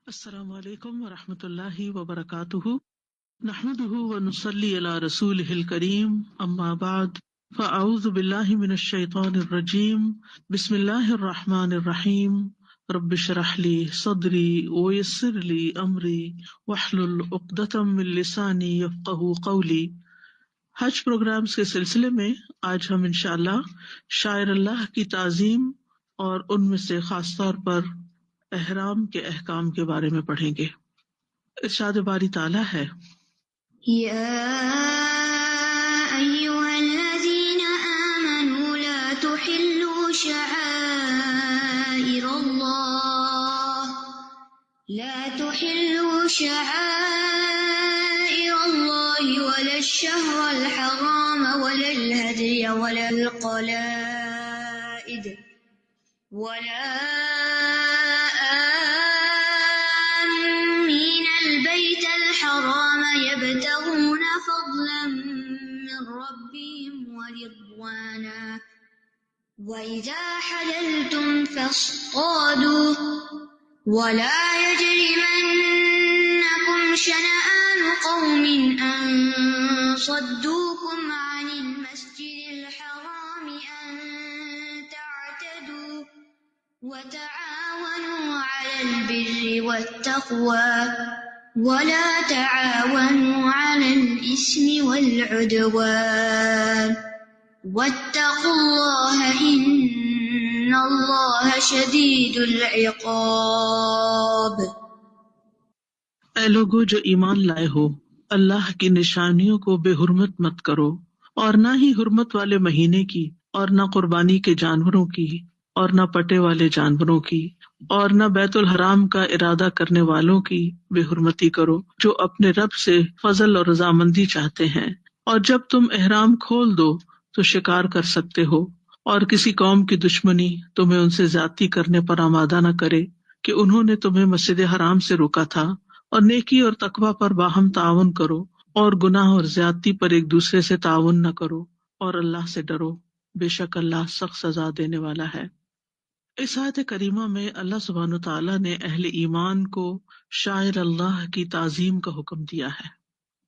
السلام علیکم ورحمۃ اللہ وبرکاتہ، نحمده ونصلی علی رسولہ الکریم، اما بعد فاعوذ باللہ من الشیطان الرجیم، بسم اللہ الرحمن الرحیم، رب اشرح لی صدری ویسر لی امری واحلل عقدۃ من لسانی یفقہوا قولی۔ حج پروگرامز کے سلسلے میں آج ہم انشاءاللہ شاعر اللہ کی تعظیم اور ان میں سے خاص طور پر احرام کے احکام کے بارے میں پڑھیں گے۔ ارشاد باری تعالیٰ ہے، يا أيها الذين آمنوا لا تحلوا شعائر الله ولا الشهر الحرام ولا الهدي ولا القلائد ولا آمين البيت الحرام يبتغون فضلا من ربهم ورضوانا وإذا حللتم فاصطادوا ولا يجرمنكم شنآن قوم أن صدوكم عن المسجد الحرام أن تعتدوا وتعاونوا على البر والتقوى ولا تعاونوا على الإثم والعدوان واتقوا الله إن الله شديد العقاب۔ اے لوگو جو ایمان لائے ہو، اللہ کی نشانیوں کو بے حرمت مت کرو، اور نہ ہی حرمت والے مہینے کی، اور نہ قربانی کے جانوروں کی، اور نہ پٹے والے جانوروں کی، اور نہ بیت الحرام کا ارادہ کرنے والوں کی بے حرمتی کرو، جو اپنے رب سے فضل اور رضامندی چاہتے ہیں۔ اور جب تم احرام کھول دو تو شکار کر سکتے ہو، اور کسی قوم کی دشمنی تمہیں ان سے زیادتی کرنے پر آمادہ نہ کرے کہ انہوں نے تمہیں مسجد حرام سے روکا تھا۔ اور نیکی اور تقوی پر باہم تعاون کرو، اور گناہ اور زیادتی پر ایک دوسرے سے تعاون نہ کرو، اور اللہ سے ڈرو، بے شک اللہ سخت سزا دینے والا ہے۔ اس آیت کریمہ میں اللہ سبحانہ وتعالیٰ نے اہل ایمان کو شاعر اللہ کی تعظیم کا حکم دیا ہے۔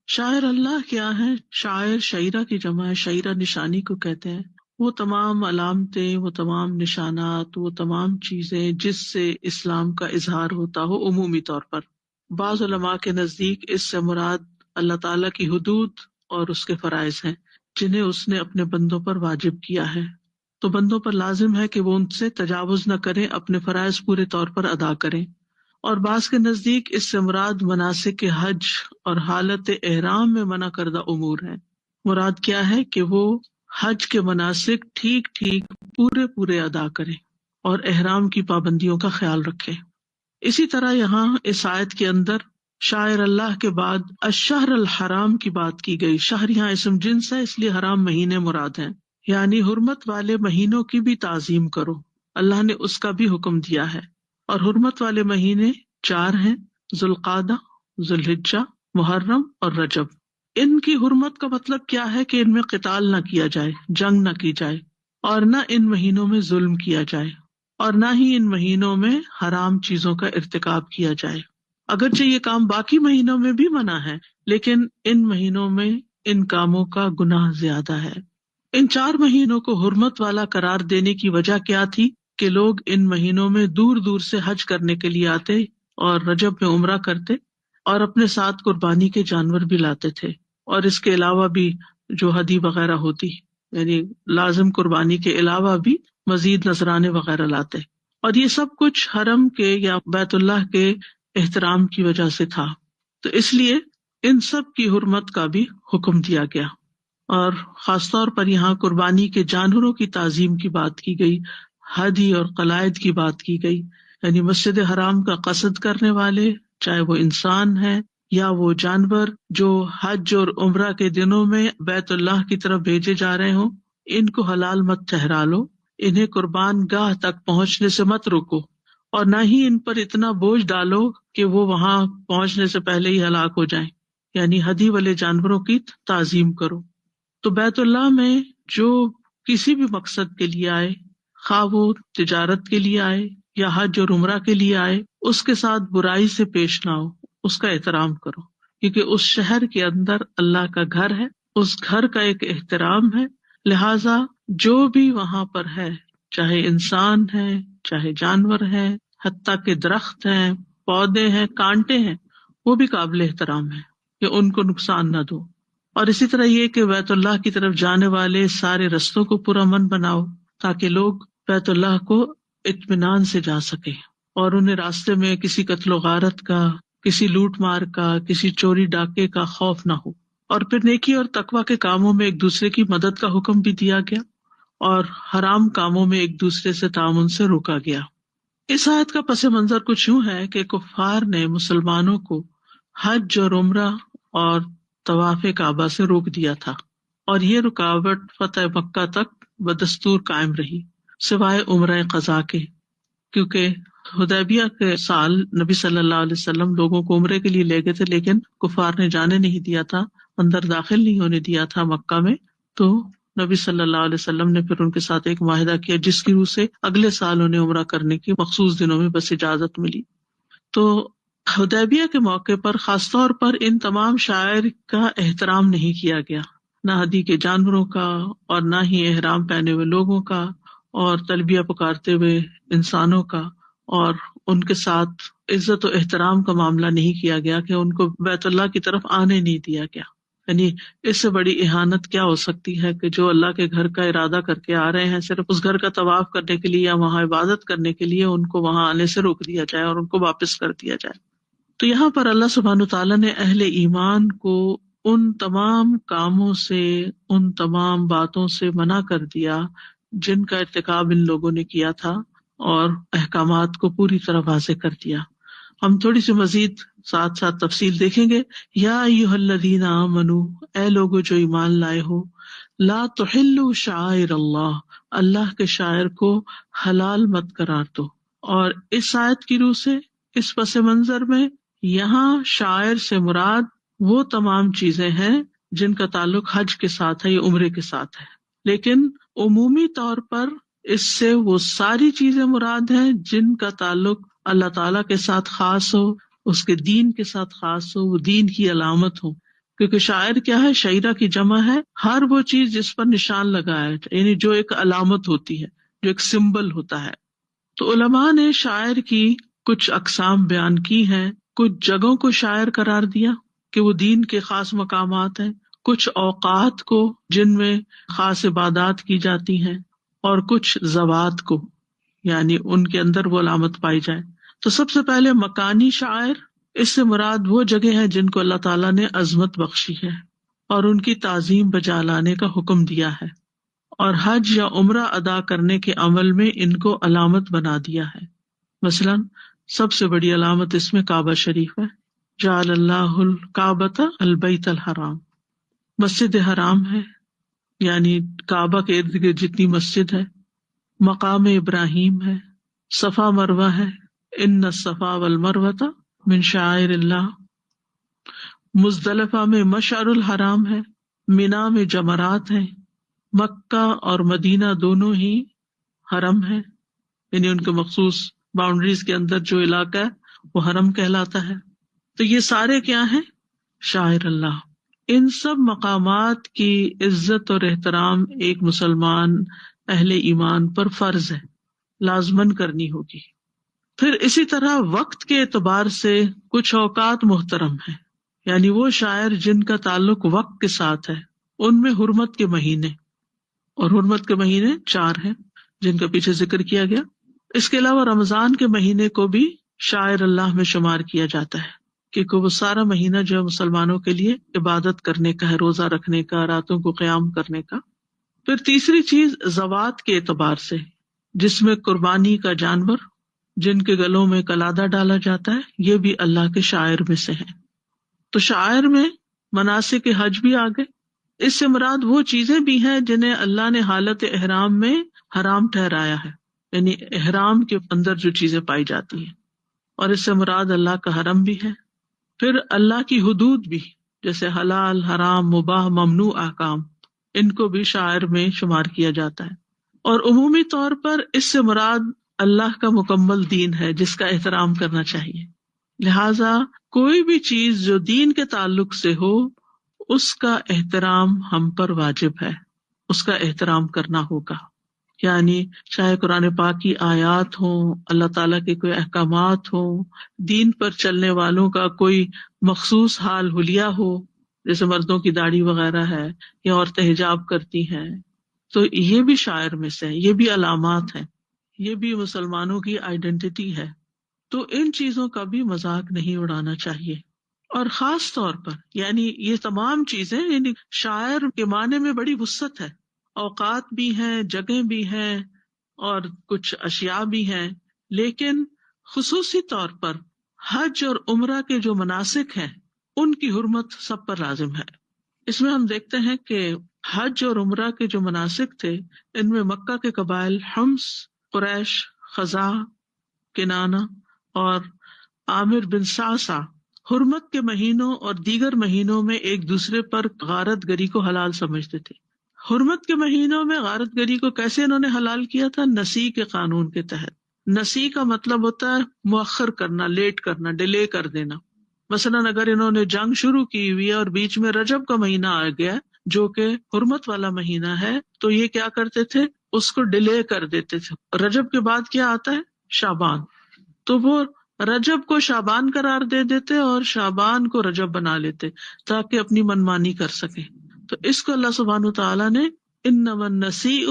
شاعر اللہ کیا ہے؟ شاعر شاعرہ کی جمع ہے، شاعرہ نشانی کو کہتے ہیں۔ وہ تمام علامتیں، وہ تمام نشانات، وہ تمام چیزیں جس سے اسلام کا اظہار ہوتا ہو عمومی طور پر۔ بعض علماء کے نزدیک اس سے مراد اللہ تعالیٰ کی حدود اور اس کے فرائض ہیں، جنہیں اس نے اپنے بندوں پر واجب کیا ہے، تو بندوں پر لازم ہے کہ وہ ان سے تجاوز نہ کریں، اپنے فرائض پورے طور پر ادا کریں۔ اور بعض کے نزدیک اس سے مراد مناسک حج اور حالت احرام میں منع کردہ امور ہیں۔ مراد کیا ہے کہ وہ حج کے مناسک ٹھیک پورے ادا کریں اور احرام کی پابندیوں کا خیال رکھیں۔ اسی طرح یہاں اس آیت کے اندر شاعر اللہ کے بعد الشہر الحرام کی بات کی گئی۔ شہر یہاں اسم جنس ہے، اس لیے حرام مہینے مراد ہیں، یعنی حرمت والے مہینوں کی بھی تعظیم کرو، اللہ نے اس کا بھی حکم دیا ہے۔ اور حرمت والے مہینے 4 ہیں، ذوالقعدہ، ذوالحجہ، محرم اور رجب۔ ان کی حرمت کا مطلب کیا ہے کہ ان میں قتال نہ کیا جائے، جنگ نہ کی جائے، اور نہ ان مہینوں میں ظلم کیا جائے، اور نہ ہی ان مہینوں میں حرام چیزوں کا ارتکاب کیا جائے۔ اگرچہ یہ کام باقی مہینوں میں بھی منع ہے، لیکن ان مہینوں میں ان کاموں کا گناہ زیادہ ہے۔ ان 4 مہینوں کو حرمت والا قرار دینے کی وجہ کیا تھی کہ لوگ ان مہینوں میں دور دور سے حج کرنے کے لیے آتے اور رجب میں عمرہ کرتے اور اپنے ساتھ قربانی کے جانور بھی لاتے تھے، اور اس کے علاوہ بھی جو ہدی وغیرہ ہوتی، یعنی لازم قربانی کے علاوہ بھی مزید نذرانے وغیرہ لاتے، اور یہ سب کچھ حرم کے یا بیت اللہ کے احترام کی وجہ سے تھا۔ تو اس لیے ان سب کی حرمت کا بھی حکم دیا گیا، اور خاص طور پر یہاں قربانی کے جانوروں کی تعظیم کی بات کی گئی، ہدی اور قلائد کی بات کی گئی، یعنی مسجد حرام کا قصد کرنے والے، چاہے وہ انسان ہے یا وہ جانور جو حج اور عمرہ کے دنوں میں بیت اللہ کی طرف بھیجے جا رہے ہوں، ان کو حلال مت ٹھہرا لو، انہیں قربان گاہ تک پہنچنے سے مت روکو، اور نہ ہی ان پر اتنا بوجھ ڈالو کہ وہ وہاں پہنچنے سے پہلے ہی ہلاک ہو جائیں، یعنی ہدی والے جانوروں کی تعظیم کرو۔ تو بیت اللہ میں جو کسی بھی مقصد کے لیے آئے، خواہ وہ تجارت کے لیے آئے یا حج اور عمرہ کے لیے آئے، اس کے ساتھ برائی سے پیش نہ ہو، اس کا احترام کرو، کیونکہ اس شہر کے اندر اللہ کا گھر ہے، اس گھر کا ایک احترام ہے، لہذا جو بھی وہاں پر ہے، چاہے انسان ہے، چاہے جانور ہے، حتیٰ کہ درخت ہیں، پودے ہیں، کانٹے ہیں، وہ بھی قابل احترام ہے کہ ان کو نقصان نہ دو۔ اور اسی طرح یہ کہ بیت اللہ کی طرف جانے والے سارے رستوں کو پرامن بناؤ تاکہ لوگ بیت اللہ کو اطمینان سے جا سکیں اور انہیں راستے میں کسی قتل و غارت کا، کسی لوٹ مار کا، کسی چوری ڈاکے کا خوف نہ ہو۔ اور پھر نیکی اور تقوی کے کاموں میں ایک دوسرے کی مدد کا حکم بھی دیا گیا اور حرام کاموں میں ایک دوسرے سے تعاون سے روکا گیا۔ اس آیت کا پس منظر کچھ یوں ہے کہ کفار نے مسلمانوں کو حج اور عمرہ اور طواف کعبہ سے روک دیا تھا، اور یہ رکاوٹ فتح مکہ تک بدستور قائم رہی سوائے عمرہ قضا کے، کیونکہ حدیبیہ کے سال نبی صلی اللہ علیہ وسلم لوگوں کو عمرے کے لیے لے گئے تھے، لیکن کفار نے جانے نہیں دیا تھا، اندر داخل نہیں ہونے دیا تھا مکہ میں، تو نبی صلی اللہ علیہ وسلم نے پھر ان کے ساتھ ایک معاہدہ کیا جس کی روح سے اگلے سال انہیں عمرہ کرنے کی مخصوص دنوں میں بس اجازت ملی۔ تو حدیبیہ کے موقع پر خاص طور پر ان تمام شعائر کا احترام نہیں کیا گیا، نہ ہدی کے جانوروں کا اور نہ ہی احرام پہنے ہوئے لوگوں کا اور تلبیہ پکارتے ہوئے انسانوں کا، اور ان کے ساتھ عزت و احترام کا معاملہ نہیں کیا گیا کہ ان کو بیت اللہ کی طرف آنے نہیں دیا گیا۔ یعنی اس سے بڑی اہانت کیا ہو سکتی ہے کہ جو اللہ کے گھر کا ارادہ کر کے آ رہے ہیں صرف اس گھر کا طواف کرنے کے لیے یا وہاں عبادت کرنے کے لیے، ان کو وہاں آنے سے روک دیا جائے اور ان کو واپس کر دیا جائے۔ تو یہاں پر اللہ سبحانہ تعالیٰ نے اہل ایمان کو ان تمام کاموں سے، ان تمام باتوں سے منع کر دیا جن کا ارتکاب ان لوگوں نے کیا تھا، اور احکامات کو پوری طرح واضح کر دیا۔ ہم تھوڑی سی مزید ساتھ ساتھ تفصیل دیکھیں گے۔ یا ایھا الذین آمنوا، اے لوگو جو ایمان لائے ہو، لا تحلوا شعائر اللہ، اللہ کے شاعر کو حلال مت قرار دو۔ اور اس آیت کی روح سے اس پس منظر میں یہاں شاعر سے مراد وہ تمام چیزیں ہیں جن کا تعلق حج کے ساتھ ہے یا عمرے کے ساتھ ہے، لیکن عمومی طور پر اس سے وہ ساری چیزیں مراد ہیں جن کا تعلق اللہ تعالیٰ کے ساتھ خاص ہو، اس کے دین کے ساتھ خاص ہو، وہ دین کی علامت ہو۔ کیونکہ شاعر کیا ہے؟ شعیرہ کی جمع ہے، ہر وہ چیز جس پر نشان لگا ہے، یعنی جو ایک علامت ہوتی ہے، جو ایک سمبل ہوتا ہے۔ تو علماء نے شاعر کی کچھ اقسام بیان کی ہیں، کچھ جگہوں کو شاعر قرار دیا کہ وہ دین کے خاص مقامات ہیں، کچھ اوقات کو جن میں خاص عبادات کی جاتی ہیں، اور کچھ ذوات کو، یعنی ان کے اندر وہ علامت پائی جائے۔ تو سب سے پہلے مکانی شاعر، اس سے مراد وہ جگہ ہیں جن کو اللہ تعالیٰ نے عظمت بخشی ہے اور ان کی تعظیم بجا لانے کا حکم دیا ہے، اور حج یا عمرہ ادا کرنے کے عمل میں ان کو علامت بنا دیا ہے۔ مثلا سب سے بڑی علامت اس میں کعبہ شریف ہے، جعل اللہ الکعبۃ البیت الحرام، مسجد حرام ہے، یعنی کعبہ کے ارد گرد جتنی مسجد ہے، مقام ابراہیم ہے، صفا مروہ ہے، ان الصفا والمروۃ من شعائر اللہ، مزدلفہ میں مشعر الحرام ہے، مینا میں جمرات ہیں، مکہ اور مدینہ دونوں ہی حرم ہے، یعنی ان کے مخصوص باؤنڈریز کے اندر جو علاقہ ہے وہ حرم کہلاتا ہے۔ تو یہ سارے کیا ہیں؟ شاعر اللہ۔ ان سب مقامات کی عزت اور احترام ایک مسلمان اہل ایمان پر فرض ہے، لازماً کرنی ہوگی۔ پھر اسی طرح وقت کے اعتبار سے کچھ اوقات محترم ہیں، یعنی وہ شاعر جن کا تعلق وقت کے ساتھ ہے، ان میں حرمت کے مہینے، اور حرمت کے مہینے 4 ہیں جن کا پیچھے ذکر کیا گیا۔ اس کے علاوہ رمضان کے مہینے کو بھی شاعر اللہ میں شمار کیا جاتا ہے، کیونکہ وہ سارا مہینہ جو ہے مسلمانوں کے لیے عبادت کرنے کا ہے، روزہ رکھنے کا، راتوں کو قیام کرنے کا۔ پھر تیسری چیز ذوات کے اعتبار سے، جس میں قربانی کا جانور جن کے گلوں میں کلادہ ڈالا جاتا ہے، یہ بھی اللہ کے شاعر میں سے ہیں۔ تو شاعر میں مناسک حج بھی آ گئے۔ اس سے مراد وہ چیزیں بھی ہیں جنہیں اللہ نے حالت احرام میں حرام ٹھہرایا ہے، یعنی احرام کے اندر جو چیزیں پائی جاتی ہیں، اور اس سے مراد اللہ کا حرم بھی ہے۔ پھر اللہ کی حدود بھی، جیسے حلال، حرام، مباح، ممنوع احکام، ان کو بھی شاعر میں شمار کیا جاتا ہے۔ اور عمومی طور پر اس سے مراد اللہ کا مکمل دین ہے جس کا احترام کرنا چاہیے. لہذا کوئی بھی چیز جو دین کے تعلق سے ہو اس کا احترام ہم پر واجب ہے، اس کا احترام کرنا ہوگا. یعنی چاہے قرآن پاک کی آیات ہوں، اللہ تعالیٰ کے کوئی احکامات ہوں، دین پر چلنے والوں کا کوئی مخصوص حال حلیہ ہو، جیسے مردوں کی داڑھی وغیرہ ہے یا عورتیں حجاب کرتی ہیں، تو یہ بھی شاعر میں سے ہے، یہ بھی علامات ہیں، یہ بھی مسلمانوں کی آئیڈینٹی ہے. تو ان چیزوں کا بھی مذاق نہیں اڑانا چاہیے. اور خاص طور پر یعنی یہ تمام چیزیں، یعنی شاعر کے معنی میں بڑی وسعت ہے، اوقات بھی ہیں، جگہیں بھی ہیں اور کچھ اشیاء بھی ہیں، لیکن خصوصی طور پر حج اور عمرہ کے جو مناسک ہیں ان کی حرمت سب پر لازم ہے. اس میں ہم دیکھتے ہیں کہ حج اور عمرہ کے جو مناسک تھے ان میں مکہ کے قبائل حمص، قریش، خزاع، کنانہ اور عامر بن صعصع حرمت کے مہینوں اور دیگر مہینوں میں ایک دوسرے پر غارت گری کو حلال سمجھتے تھے. حرمت کے مہینوں میں غارت گری کو کیسے انہوں نے حلال کیا تھا؟ نسی کے قانون کے تحت. نسی کا مطلب ہوتا ہے مؤخر کرنا، لیٹ کرنا، ڈیلے کر دینا. مثلاً اگر انہوں نے جنگ شروع کی ہوئی ہے اور بیچ میں رجب کا مہینہ آ گیا جو کہ حرمت والا مہینہ ہے، تو یہ کیا کرتے تھے؟ اس کو ڈیلے کر دیتے تھے. رجب کے بعد کیا آتا ہے؟ شعبان. تو وہ رجب کو شعبان قرار دے دیتے اور شعبان کو رجب بنا لیتے تاکہ اپنی منمانی کر سکیں. تو اس کو اللہ سبحانہ وتعالیٰ نے انما النسیء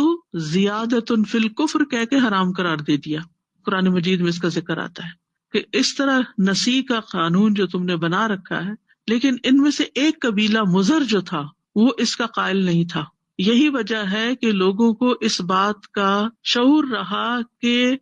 زیادۃ فی الکفر کہہ کے حرام قرار دے دیا. قرآن مجید میں اس کا ذکر آتا ہے کہ اس طرح نسی کا قانون جو تم نے بنا رکھا ہے، لیکن ان میں سے ایک قبیلہ مضر جو تھا وہ اس کا قائل نہیں تھا. یہی وجہ ہے کہ لوگوں کو اس بات کا شعور رہا کہ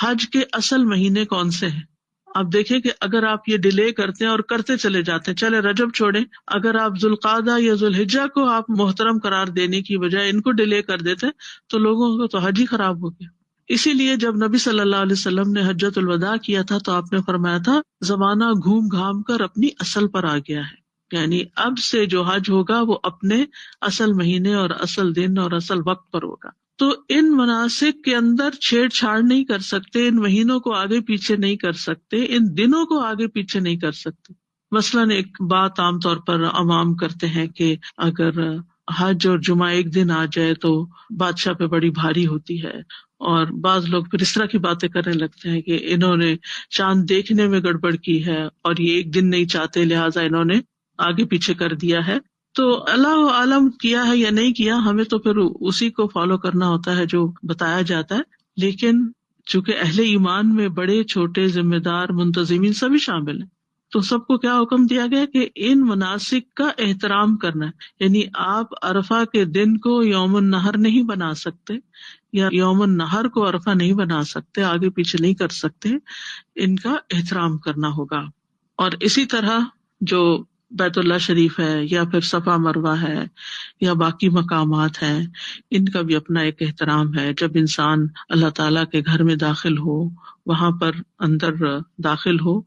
حج کے اصل مہینے کون سے ہیں. آپ دیکھیں کہ اگر آپ یہ ڈیلے کرتے ہیں اور کرتے چلے جاتے ہیں، چلے رجب چھوڑیں، اگر آپ ذوالقعدہ یا ذوالحجہ کو آپ محترم قرار دینے کی بجائے ان کو ڈیلے کر دیتے تو لوگوں کو تو حج ہی خراب ہو گیا. اسی لیے جب نبی صلی اللہ علیہ وسلم نے حجۃ الوداع کیا تھا تو آپ نے فرمایا تھا زمانہ گھوم گھام کر اپنی اصل پر آ گیا ہے. یعنی اب سے جو حج ہوگا وہ اپنے اصل مہینے اور اصل دن اور اصل وقت پر ہوگا. تو ان مناسک کے اندر چھیڑ چھاڑ نہیں کر سکتے، ان مہینوں کو آگے پیچھے نہیں کر سکتے، ان دنوں کو آگے پیچھے نہیں کر سکتے. مثلاً ایک بات عام طور پر عوام کرتے ہیں کہ اگر حج اور جمعہ ایک دن آ جائے تو بادشاہ پہ بڑی بھاری ہوتی ہے، اور بعض لوگ پھر اس طرح کی باتیں کرنے لگتے ہیں کہ انہوں نے چاند دیکھنے میں گڑبڑ کی ہے اور یہ ایک دن نہیں چاہتے لہٰذا انہوں نے آگے پیچھے کر دیا ہے. تو اللہ عالم کیا ہے یا نہیں کیا، ہمیں تو پھر اسی کو فالو کرنا ہوتا ہے جو بتایا جاتا ہے. لیکن چونکہ اہل ایمان میں بڑے چھوٹے ذمہ دار منتظمین سبھی شامل ہیں، تو سب کو کیا حکم دیا گیا کہ ان مناسک کا احترام کرنا ہے. یعنی آپ عرفہ کے دن کو یوم النحر نہیں بنا سکتے یا یوم النحر کو عرفہ نہیں بنا سکتے، آگے پیچھے نہیں کر سکتے، ان کا احترام کرنا ہوگا. اور اسی طرح جو بیت اللہ شریف ہے یا پھر صفا مروہ ہے یا باقی مقامات ہیں، ان کا بھی اپنا ایک احترام ہے. جب انسان اللہ تعالیٰ کے گھر میں داخل ہو، وہاں پر اندر داخل ہو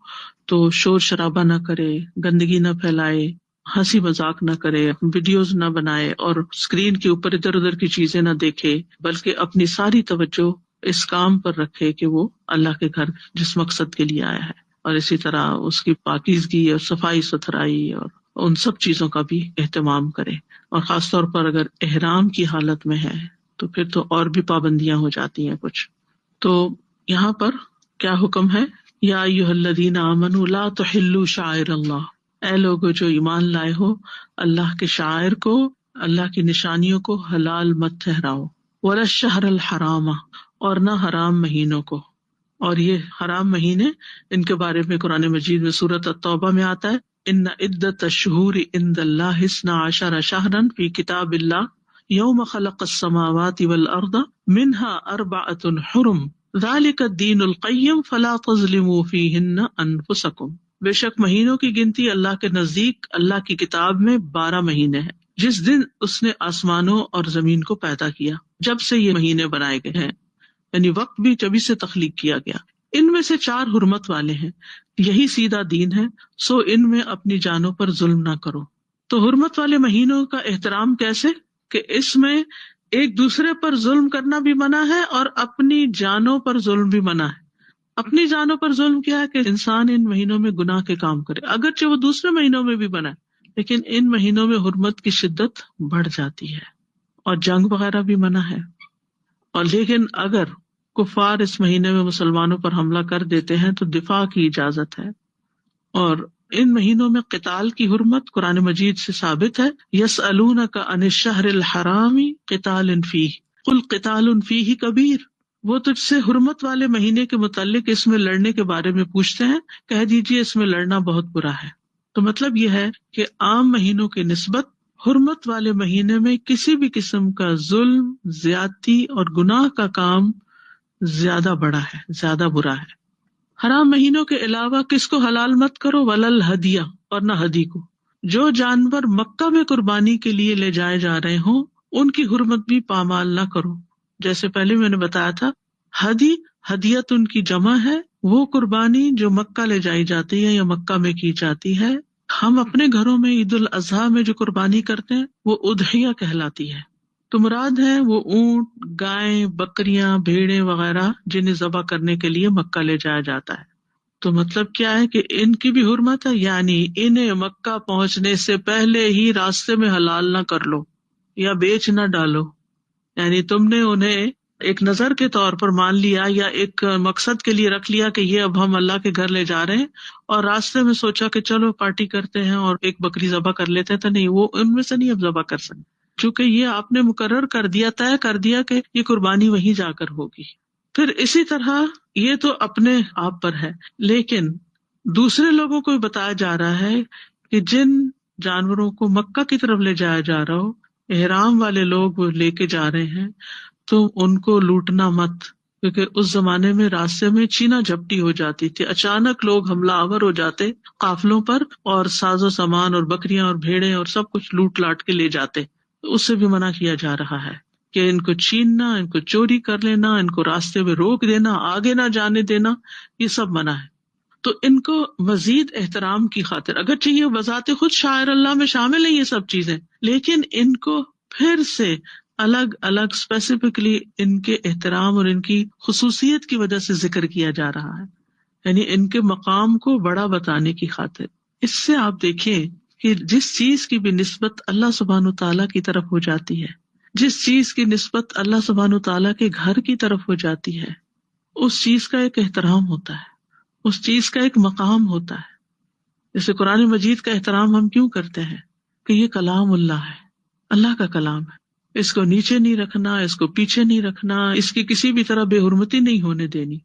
تو شور شرابہ نہ کرے، گندگی نہ پھیلائے، ہنسی مذاق نہ کرے، ویڈیوز نہ بنائے اور اسکرین کے اوپر ادھر ادھر کی چیزیں نہ دیکھے، بلکہ اپنی ساری توجہ اس کام پر رکھے کہ وہ اللہ کے گھر جس مقصد کے لیے آیا ہے. اور اسی طرح اس کی پاکیزگی اور صفائی ستھرائی اور ان سب چیزوں کا بھی اہتمام کرے. اور خاص طور پر اگر احرام کی حالت میں ہے تو پھر تو اور بھی پابندیاں ہو جاتی ہیں کچھ. تو یہاں پر کیا حکم ہے؟ یا ایھا الذین آمنوا لا تحلوا شعائر اللہ، اے لوگو جو ایمان لائے ہو اللہ کے شاعر کو، اللہ کی نشانیوں کو حلال مت ٹھہراؤ. ولا الشہر الحرام، اور نہ حرام مہینوں کو. اور یہ حرام مہینے، ان کے بارے میں قرآن مجید میں سورۃ التوبہ میں آتا ہے ان عدۃ الشہور عند اللہ 12 شہرا فی کتاب اللہ یوم خلق السماوات والارض منها 4 حرم ذلک الدین القیم فلا تظلموا فیہن انفسکم. بے شک مہینوں کی گنتی اللہ کے نزدیک اللہ کی کتاب میں 12 مہینے ہیں جس دن اس نے آسمانوں اور زمین کو پیدا کیا، جب سے یہ مہینے بنائے گئے ہیں، یعنی وقت بھی جبھی سے تخلیق کیا گیا. ان میں سے 4 حرمت والے ہیں، یہی سیدھا دین ہے، سو ان میں اپنی جانوں پر ظلم نہ کرو. تو حرمت والے مہینوں کا احترام کیسے؟ کہ اس میں ایک دوسرے پر ظلم کرنا بھی منع ہے اور اپنی جانوں پر ظلم بھی منع ہے۔ اپنی جانوں پر ظلم کیا ہے کہ انسان ان مہینوں میں گناہ کے کام کرے، اگرچہ وہ دوسرے مہینوں میں بھی بنا ہے، لیکن ان مہینوں میں حرمت کی شدت بڑھ جاتی ہے اور جنگ وغیرہ بھی منع ہے۔ اور لیکن اگر کفار اس مہینے میں مسلمانوں پر حملہ کر دیتے ہیں تو دفاع کی اجازت ہے۔ اور ان مہینوں میں قتال کی حرمت قرآن مجید سے ثابت ہے، یسألونک عن الشہر الحرام قتال فیہ قل قتال فیہ کبیر، وہ تجھ سے حرمت والے مہینے کے متعلق اس میں لڑنے کے بارے میں پوچھتے ہیں، کہہ دیجئے اس میں لڑنا بہت برا ہے۔ تو مطلب یہ ہے کہ عام مہینوں کی نسبت حرمت والے مہینے میں کسی بھی قسم کا ظلم، زیادتی اور گناہ کا کام زیادہ بڑا ہے، زیادہ برا ہے۔ حرام مہینوں کے علاوہ کس کو حلال مت کرو، ولل ہدیہ، اور نہ ہدی کو۔ جو جانور مکہ میں قربانی کے لیے لے جائے جا رہے ہوں ان کی حرمت بھی پامال نہ کرو۔ جیسے پہلے میں نے بتایا تھا، ہدی ہدیت ان کی جمع ہے، وہ قربانی جو مکہ لے جائی جاتی ہے یا مکہ میں کی جاتی ہے۔ ہم اپنے گھروں میں عید الاضحیٰ میں جو قربانی کرتے ہیں وہ اضحیہ کہلاتی ہے، تو مراد ہے وہ اونٹ، گائیں، بکریاں، بھیڑیں وغیرہ جنہیں ذبح کرنے کے لیے مکہ لے جایا جاتا ہے۔ تو مطلب کیا ہے کہ ان کی بھی حرمت ہے، یعنی انہیں مکہ پہنچنے سے پہلے ہی راستے میں حلال نہ کر لو یا بیچ نہ ڈالو، یعنی تم نے انہیں ایک نظر کے طور پر مان لیا یا ایک مقصد کے لیے رکھ لیا کہ یہ اب ہم اللہ کے گھر لے جا رہے ہیں، اور راستے میں سوچا کہ چلو پارٹی کرتے ہیں اور ایک بکری ذبح کر لیتے ہیں، تو نہیں، وہ ان میں سے نہیں اب ذبح کر سکتے، چونکہ یہ آپ نے مقرر کر دیا، طے کر دیا کہ یہ قربانی وہیں جا کر ہوگی۔ پھر اسی طرح یہ تو اپنے آپ پر ہے، لیکن دوسرے لوگوں کو بتایا جا رہا ہے کہ جن جانوروں کو مکہ کی طرف لے جایا جا رہا ہو، احرام والے لوگ وہ لے کے جا رہے ہیں، تو ان کو لوٹنا مت، کیونکہ اس زمانے میں راستے میں چینا جھپٹی ہو جاتی تھی، اچانک لوگ حملہ آور ہو جاتے قافلوں پر اور ساز و سامان اور بکریاں اور بھیڑیں اور سب کچھ لوٹ لاٹ کے لے جاتے، تو اس سے بھی منع کیا جا رہا ہے کہ ان کو چھیننا، ان کو چوری کر لینا، ان کو راستے میں روک دینا، آگے نہ جانے دینا، یہ سب منع ہے۔ تو ان کو مزید احترام کی خاطر، اگرچہ یہ بذات خود شاعر اللہ میں شامل ہے یہ سب چیزیں، لیکن ان کو پھر سے الگ الگ اسپیسیفکلی ان کے احترام اور ان کی خصوصیت کی وجہ سے ذکر کیا جا رہا ہے، یعنی ان کے مقام کو بڑا بتانے کی خاطر۔ اس سے آپ دیکھیں کہ جس چیز کی بھی نسبت اللہ سبحانہ تعالیٰ کی طرف ہو جاتی ہے، جس چیز کی نسبت اللہ سبحانہ تعالیٰ کے گھر کی طرف ہو جاتی ہے، اس چیز کا ایک احترام ہوتا ہے، اس چیز کا ایک مقام ہوتا ہے۔ جیسے قرآن مجید کا احترام ہم کیوں کرتے ہیں کہ یہ کلام اللہ ہے، اللہ کا کلام ہے، اس کو نیچے نہیں رکھنا، اس کو پیچھے نہیں رکھنا، اس کی کسی بھی طرح بے حرمتی نہیں ہونے دینی۔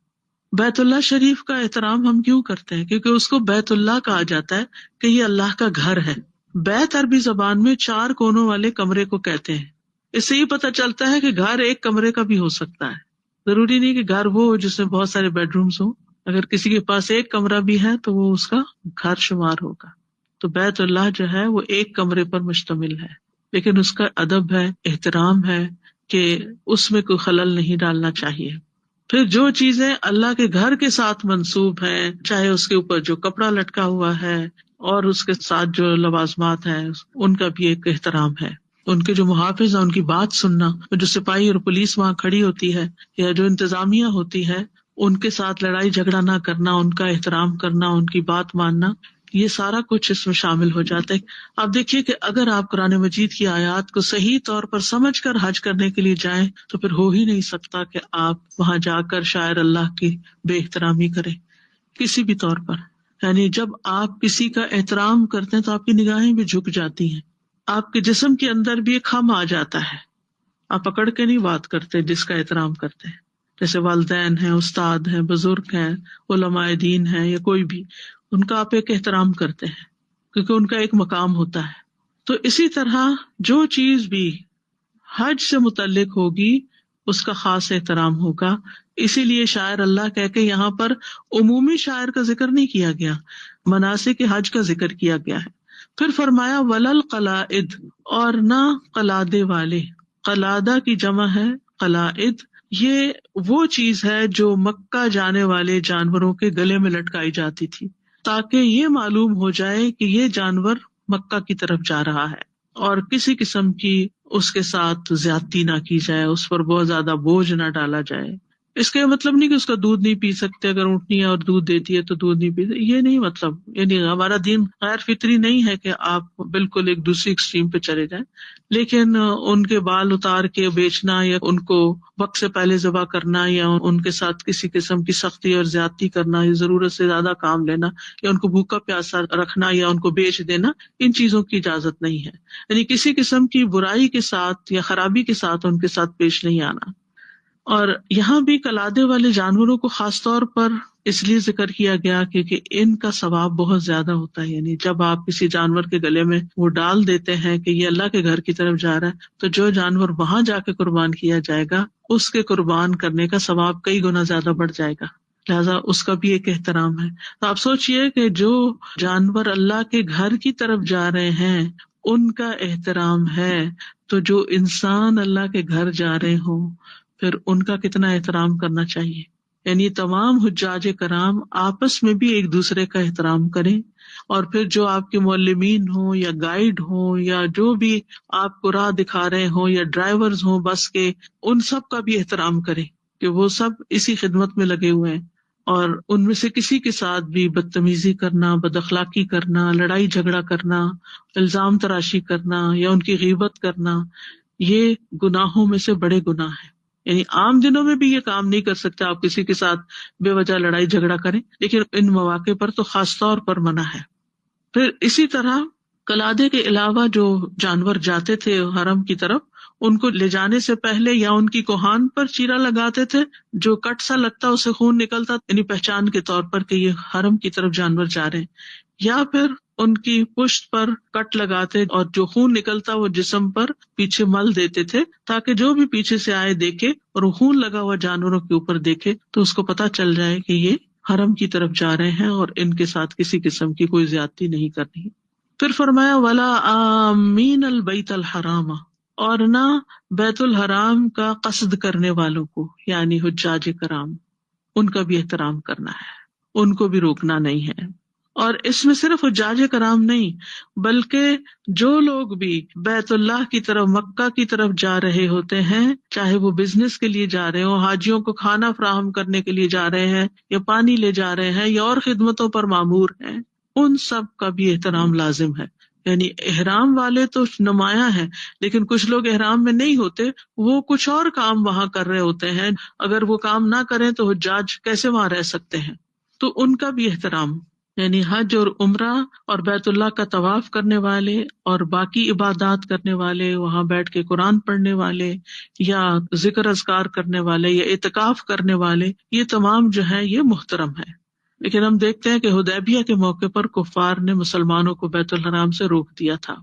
بیت اللہ شریف کا احترام ہم کیوں کرتے ہیں؟ کیونکہ اس کو بیت اللہ کہا جاتا ہے کہ یہ اللہ کا گھر ہے۔ بیت عربی زبان میں 4 کونوں والے کمرے کو کہتے ہیں۔ اس سے یہ پتہ چلتا ہے کہ گھر ایک کمرے کا بھی ہو سکتا ہے، ضروری نہیں کہ گھر وہ ہو جس میں بہت سارے بیڈ رومز ہوں۔ اگر کسی کے پاس ایک کمرہ بھی ہے تو وہ اس کا گھر شمار ہوگا۔ تو بیت اللہ جو ہے وہ ایک کمرے پر مشتمل ہے، لیکن اس کا ادب ہے، احترام ہے کہ اس میں کوئی خلل نہیں ڈالنا چاہیے۔ پھر جو چیزیں اللہ کے گھر کے ساتھ منسوب ہیں، چاہے اس کے اوپر جو کپڑا لٹکا ہوا ہے اور اس کے ساتھ جو لوازمات ہیں، ان کا بھی ایک احترام ہے۔ ان کے جو محافظ ہیں ان کی بات سننا، جو سپاہی اور پولیس وہاں کھڑی ہوتی ہے یا جو انتظامیہ ہوتی ہے ان کے ساتھ لڑائی جھگڑا نہ کرنا، ان کا احترام کرنا، ان کی بات ماننا، یہ سارا کچھ اس میں شامل ہو جاتا ہے۔ آپ دیکھیے کہ اگر آپ قرآن مجید کی آیات کو صحیح طور پر سمجھ کر حج کرنے کے لیے جائیں تو پھر ہو ہی نہیں سکتا کہ آپ وہاں جا کر شاعر اللہ کی بے احترامی کریں کسی بھی طور پر۔ یعنی جب آپ کسی کا احترام کرتے ہیں تو آپ کی نگاہیں بھی جھک جاتی ہیں، آپ کے جسم کے اندر بھی ایک خم آ جاتا ہے، آپ پکڑ کے نہیں بات کرتے جس کا احترام کرتے ہیں، جیسے والدین ہیں، استاد ہیں، بزرگ ہیں، علماء دین ہیں یا کوئی بھی، ان کا آپ ایک احترام کرتے ہیں کیونکہ ان کا ایک مقام ہوتا ہے۔ تو اسی طرح جو چیز بھی حج سے متعلق ہوگی اس کا خاص احترام ہوگا۔ اسی لیے شاعر اللہ کہہ کے یہاں پر عمومی شاعر کا ذکر نہیں کیا گیا، مناسک حج کا ذکر کیا گیا ہے۔ پھر فرمایا ولل قلائد، اور نہ قلادے والے۔ قلادہ کی جمع ہے قلائد، یہ وہ چیز ہے جو مکہ جانے والے جانوروں کے گلے میں لٹکائی جاتی تھی تاکہ یہ معلوم ہو جائے کہ یہ جانور مکہ کی طرف جا رہا ہے، اور کسی قسم کی اس کے ساتھ زیادتی نہ کی جائے، اس پر بہت زیادہ بوجھ نہ ڈالا جائے. اس کا یہ مطلب نہیں کہ اس کا دودھ نہیں پی سکتے، اگر اونٹنی ہے اور دودھ دیتی ہے تو دودھ نہیں پی سکتے، یہ نہیں مطلب. یعنی ہمارا دین غیر فطری نہیں ہے کہ آپ بالکل ایک دوسری ایکسٹریم پہ چلے جائیں، لیکن ان کے بال اتار کے بیچنا یا ان کو وقت سے پہلے ذبح کرنا یا ان کے ساتھ کسی قسم کی سختی اور زیادتی کرنا یا ضرورت سے زیادہ کام لینا یا ان کو بھوکا پیاسا رکھنا یا ان کو بیچ دینا، ان چیزوں کی اجازت نہیں ہے. یعنی کسی قسم کی برائی کے ساتھ یا خرابی کے ساتھ ان کے ساتھ پیش نہیں آنا. اور یہاں بھی کلادے والے جانوروں کو خاص طور پر اس لیے ذکر کیا گیا کیونکہ ان کا ثواب بہت زیادہ ہوتا ہے. یعنی جب آپ کسی جانور کے گلے میں وہ ڈال دیتے ہیں کہ یہ اللہ کے گھر کی طرف جا رہا ہے، تو جو جانور وہاں جا کے قربان کیا جائے گا اس کے قربان کرنے کا ثواب کئی گنا زیادہ بڑھ جائے گا، لہذا اس کا بھی ایک احترام ہے. تو آپ سوچئے کہ جو جانور اللہ کے گھر کی طرف جا رہے ہیں ان کا احترام ہے، تو جو انسان اللہ کے گھر جا رہے ہوں پھر ان کا کتنا احترام کرنا چاہیے. یعنی تمام حجاج کرام آپس میں بھی ایک دوسرے کا احترام کریں، اور پھر جو آپ کے معلمین ہوں یا گائیڈ ہوں یا جو بھی آپ کو راہ دکھا رہے ہوں یا ڈرائیورز ہوں بس کے، ان سب کا بھی احترام کریں کہ وہ سب اسی خدمت میں لگے ہوئے ہیں. اور ان میں سے کسی کے ساتھ بھی بدتمیزی کرنا، بد اخلاقی کرنا، لڑائی جھگڑا کرنا، الزام تراشی کرنا یا ان کی غیبت کرنا، یہ گناہوں میں سے بڑے گناہ ہیں. یعنی عام دنوں میں بھی یہ کام نہیں کر سکتے آپ کسی کے ساتھ بے وجہ لڑائی جھگڑا کریں، لیکن ان مواقع پر تو خاص طور پر منع ہے. پھر اسی طرح کلادے کے علاوہ جو جانور جاتے تھے حرم کی طرف، ان کو لے جانے سے پہلے یا ان کی کوہان پر چیرا لگاتے تھے، جو کٹ سا لگتا اسے خون نکلتا، یعنی پہچان کے طور پر کہ یہ حرم کی طرف جانور جا رہے ہیں. یا پھر ان کی پشت پر کٹ لگاتے اور جو خون نکلتا وہ جسم پر پیچھے مل دیتے تھے تاکہ جو بھی پیچھے سے آئے دیکھے اور وہ خون لگا ہوا جانوروں کے اوپر دیکھے تو اس کو پتا چل جائے کہ یہ حرم کی طرف جا رہے ہیں اور ان کے ساتھ کسی قسم کی کوئی زیادتی نہیں کرنی. پھر فرمایا ولا آمین البیت الحرام، اور نہ بیت الحرام کا قصد کرنے والوں کو یعنی حجاج کرام، ان کا بھی احترام کرنا ہے، ان کو بھی روکنا نہیں ہے. اور اس میں صرف حجاج کرام نہیں بلکہ جو لوگ بھی بیت اللہ کی طرف مکہ کی طرف جا رہے ہوتے ہیں، چاہے وہ بزنس کے لیے جا رہے ہوں، حاجیوں کو کھانا فراہم کرنے کے لیے جا رہے ہیں یا پانی لے جا رہے ہیں یا اور خدمتوں پر مامور ہیں، ان سب کا بھی احترام لازم ہے. یعنی احرام والے تو نمایاں ہیں، لیکن کچھ لوگ احرام میں نہیں ہوتے، وہ کچھ اور کام وہاں کر رہے ہوتے ہیں. اگر وہ کام نہ کریں تو حجاج کیسے وہاں رہ سکتے ہیں؟ تو ان کا بھی احترام، یعنی حج اور عمرہ اور بیت اللہ کا طواف کرنے والے اور باقی عبادات کرنے والے، وہاں بیٹھ کے قرآن پڑھنے والے یا ذکر اذکار کرنے والے یا اعتکاف کرنے والے، یہ تمام جو ہیں یہ محترم ہے. لیکن ہم دیکھتے ہیں کہ حدیبیہ کے موقع پر کفار نے مسلمانوں کو بیت الحرام سے روک دیا تھا.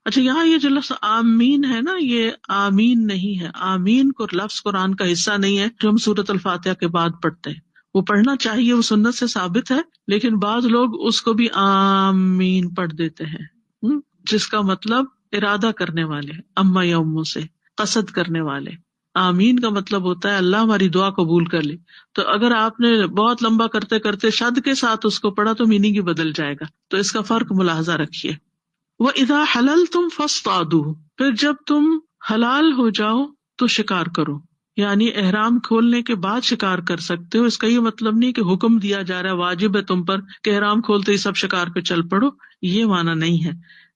اچھا، یہاں یہ جو لفظ آمین ہے نا، یہ آمین نہیں ہے. آمین کو لفظ قرآن کا حصہ نہیں ہے جو ہم سورۃ الفاتحہ کے بعد پڑھتے ہیں. وہ پڑھنا چاہیے، وہ سنت سے ثابت ہے، لیکن بعض لوگ اس کو بھی آمین پڑھ دیتے ہیں، جس کا مطلب ارادہ کرنے والے، اما یا امو سے قصد کرنے والے. آمین کا مطلب ہوتا ہے اللہ ہماری دعا قبول کر لے. تو اگر آپ نے بہت لمبا کرتے کرتے شد کے ساتھ اس کو پڑھا تو میننگ ہی بدل جائے گا. تو اس کا فرق ملاحظہ رکھیے. وَإِذَا حَلَلْتُمْ فَاصْطَادُوا، پھر جب تم حلال ہو جاؤ تو شکار کرو. یعنی احرام کھولنے کے بعد شکار کر سکتے ہو. اس کا یہ مطلب نہیں کہ حکم دیا جا رہا ہے واجب ہے تم پر کہ احرام کھولتے ہی سب شکار پہ چل پڑو، یہ معنی نہیں ہے.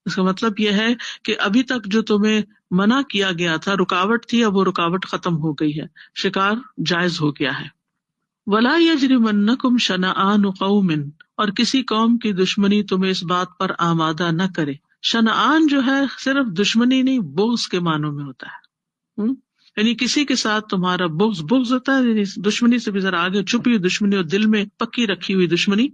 اس کا مطلب یہ ہے کہ ابھی تک جو تمہیں منع کیا گیا تھا، رکاوٹ تھی، اب وہ رکاوٹ ختم ہو گئی ہے، شکار جائز ہو گیا ہے. وَلَا يَجْرِمَنَّكُمْ شَنَآنُ قَوْمٍ، اور کسی قوم کی دشمنی تمہیں اس بات پر آمادہ نہ کرے. شنآن جو ہے صرف دشمنی نہیں، بغض کے معنوں میں ہوتا ہے. یعنی کسی کے ساتھ تمہارا بغض ہوتا ہے، یعنی دشمنی سے بھی ذرا آگے چھپی ہوئی دشمنی اور دل میں پکی رکھی ہوئی دشمنی.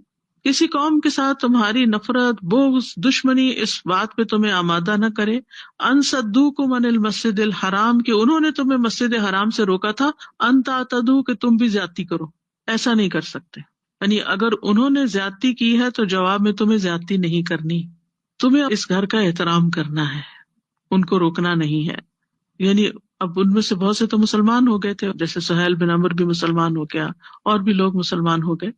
کسی قوم کے ساتھ تمہاری نفرت، بغض، دشمنی اس بات پہ تمہیں آمادہ نہ کرے ان صدوکم عن المسجد الحرام، کہ انہوں نے تمہیں مسجد حرام سے روکا تھا، ان تعتدوا، کہ تم بھی زیادتی کرو. ایسا نہیں کر سکتے. یعنی اگر انہوں نے زیادتی کی ہے تو جواب میں تمہیں زیادتی نہیں کرنی. تمہیں اس گھر کا احترام کرنا ہے، ان کو روکنا نہیں ہے. یعنی اب ان میں سے بہت سے تو مسلمان ہو گئے تھے، جیسے سہیل بن عمرو بھی مسلمان ہو گیا، اور بھی لوگ مسلمان ہو گئے.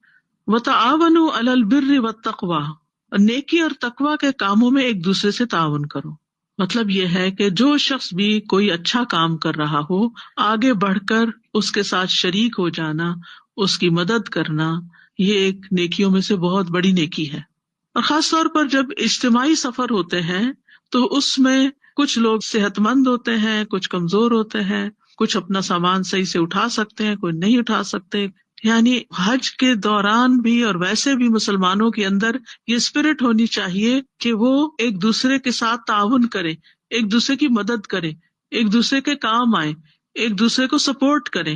وَتَعَاوَنُوا عَلَى الْبِرِّ وَالتَّقْوَى، نیکی اور تقوی کے کاموں میں ایک دوسرے سے تعاون کرو. مطلب یہ ہے کہ جو شخص بھی کوئی اچھا کام کر رہا ہو، آگے بڑھ کر اس کے ساتھ شریک ہو جانا، اس کی مدد کرنا، یہ ایک نیکیوں میں سے بہت بڑی نیکی ہے۔ اور خاص طور پر جب اجتماعی سفر ہوتے ہیں تو اس میں کچھ لوگ صحت مند ہوتے ہیں، کچھ کمزور ہوتے ہیں، کچھ اپنا سامان صحیح سے اٹھا سکتے ہیں، کوئی نہیں اٹھا سکتے۔ یعنی حج کے دوران بھی اور ویسے بھی مسلمانوں کے اندر یہ اسپرٹ ہونی چاہیے کہ وہ ایک دوسرے کے ساتھ تعاون کرے، ایک دوسرے کی مدد کرے، ایک دوسرے کے کام آئے، ایک دوسرے کو سپورٹ کرے،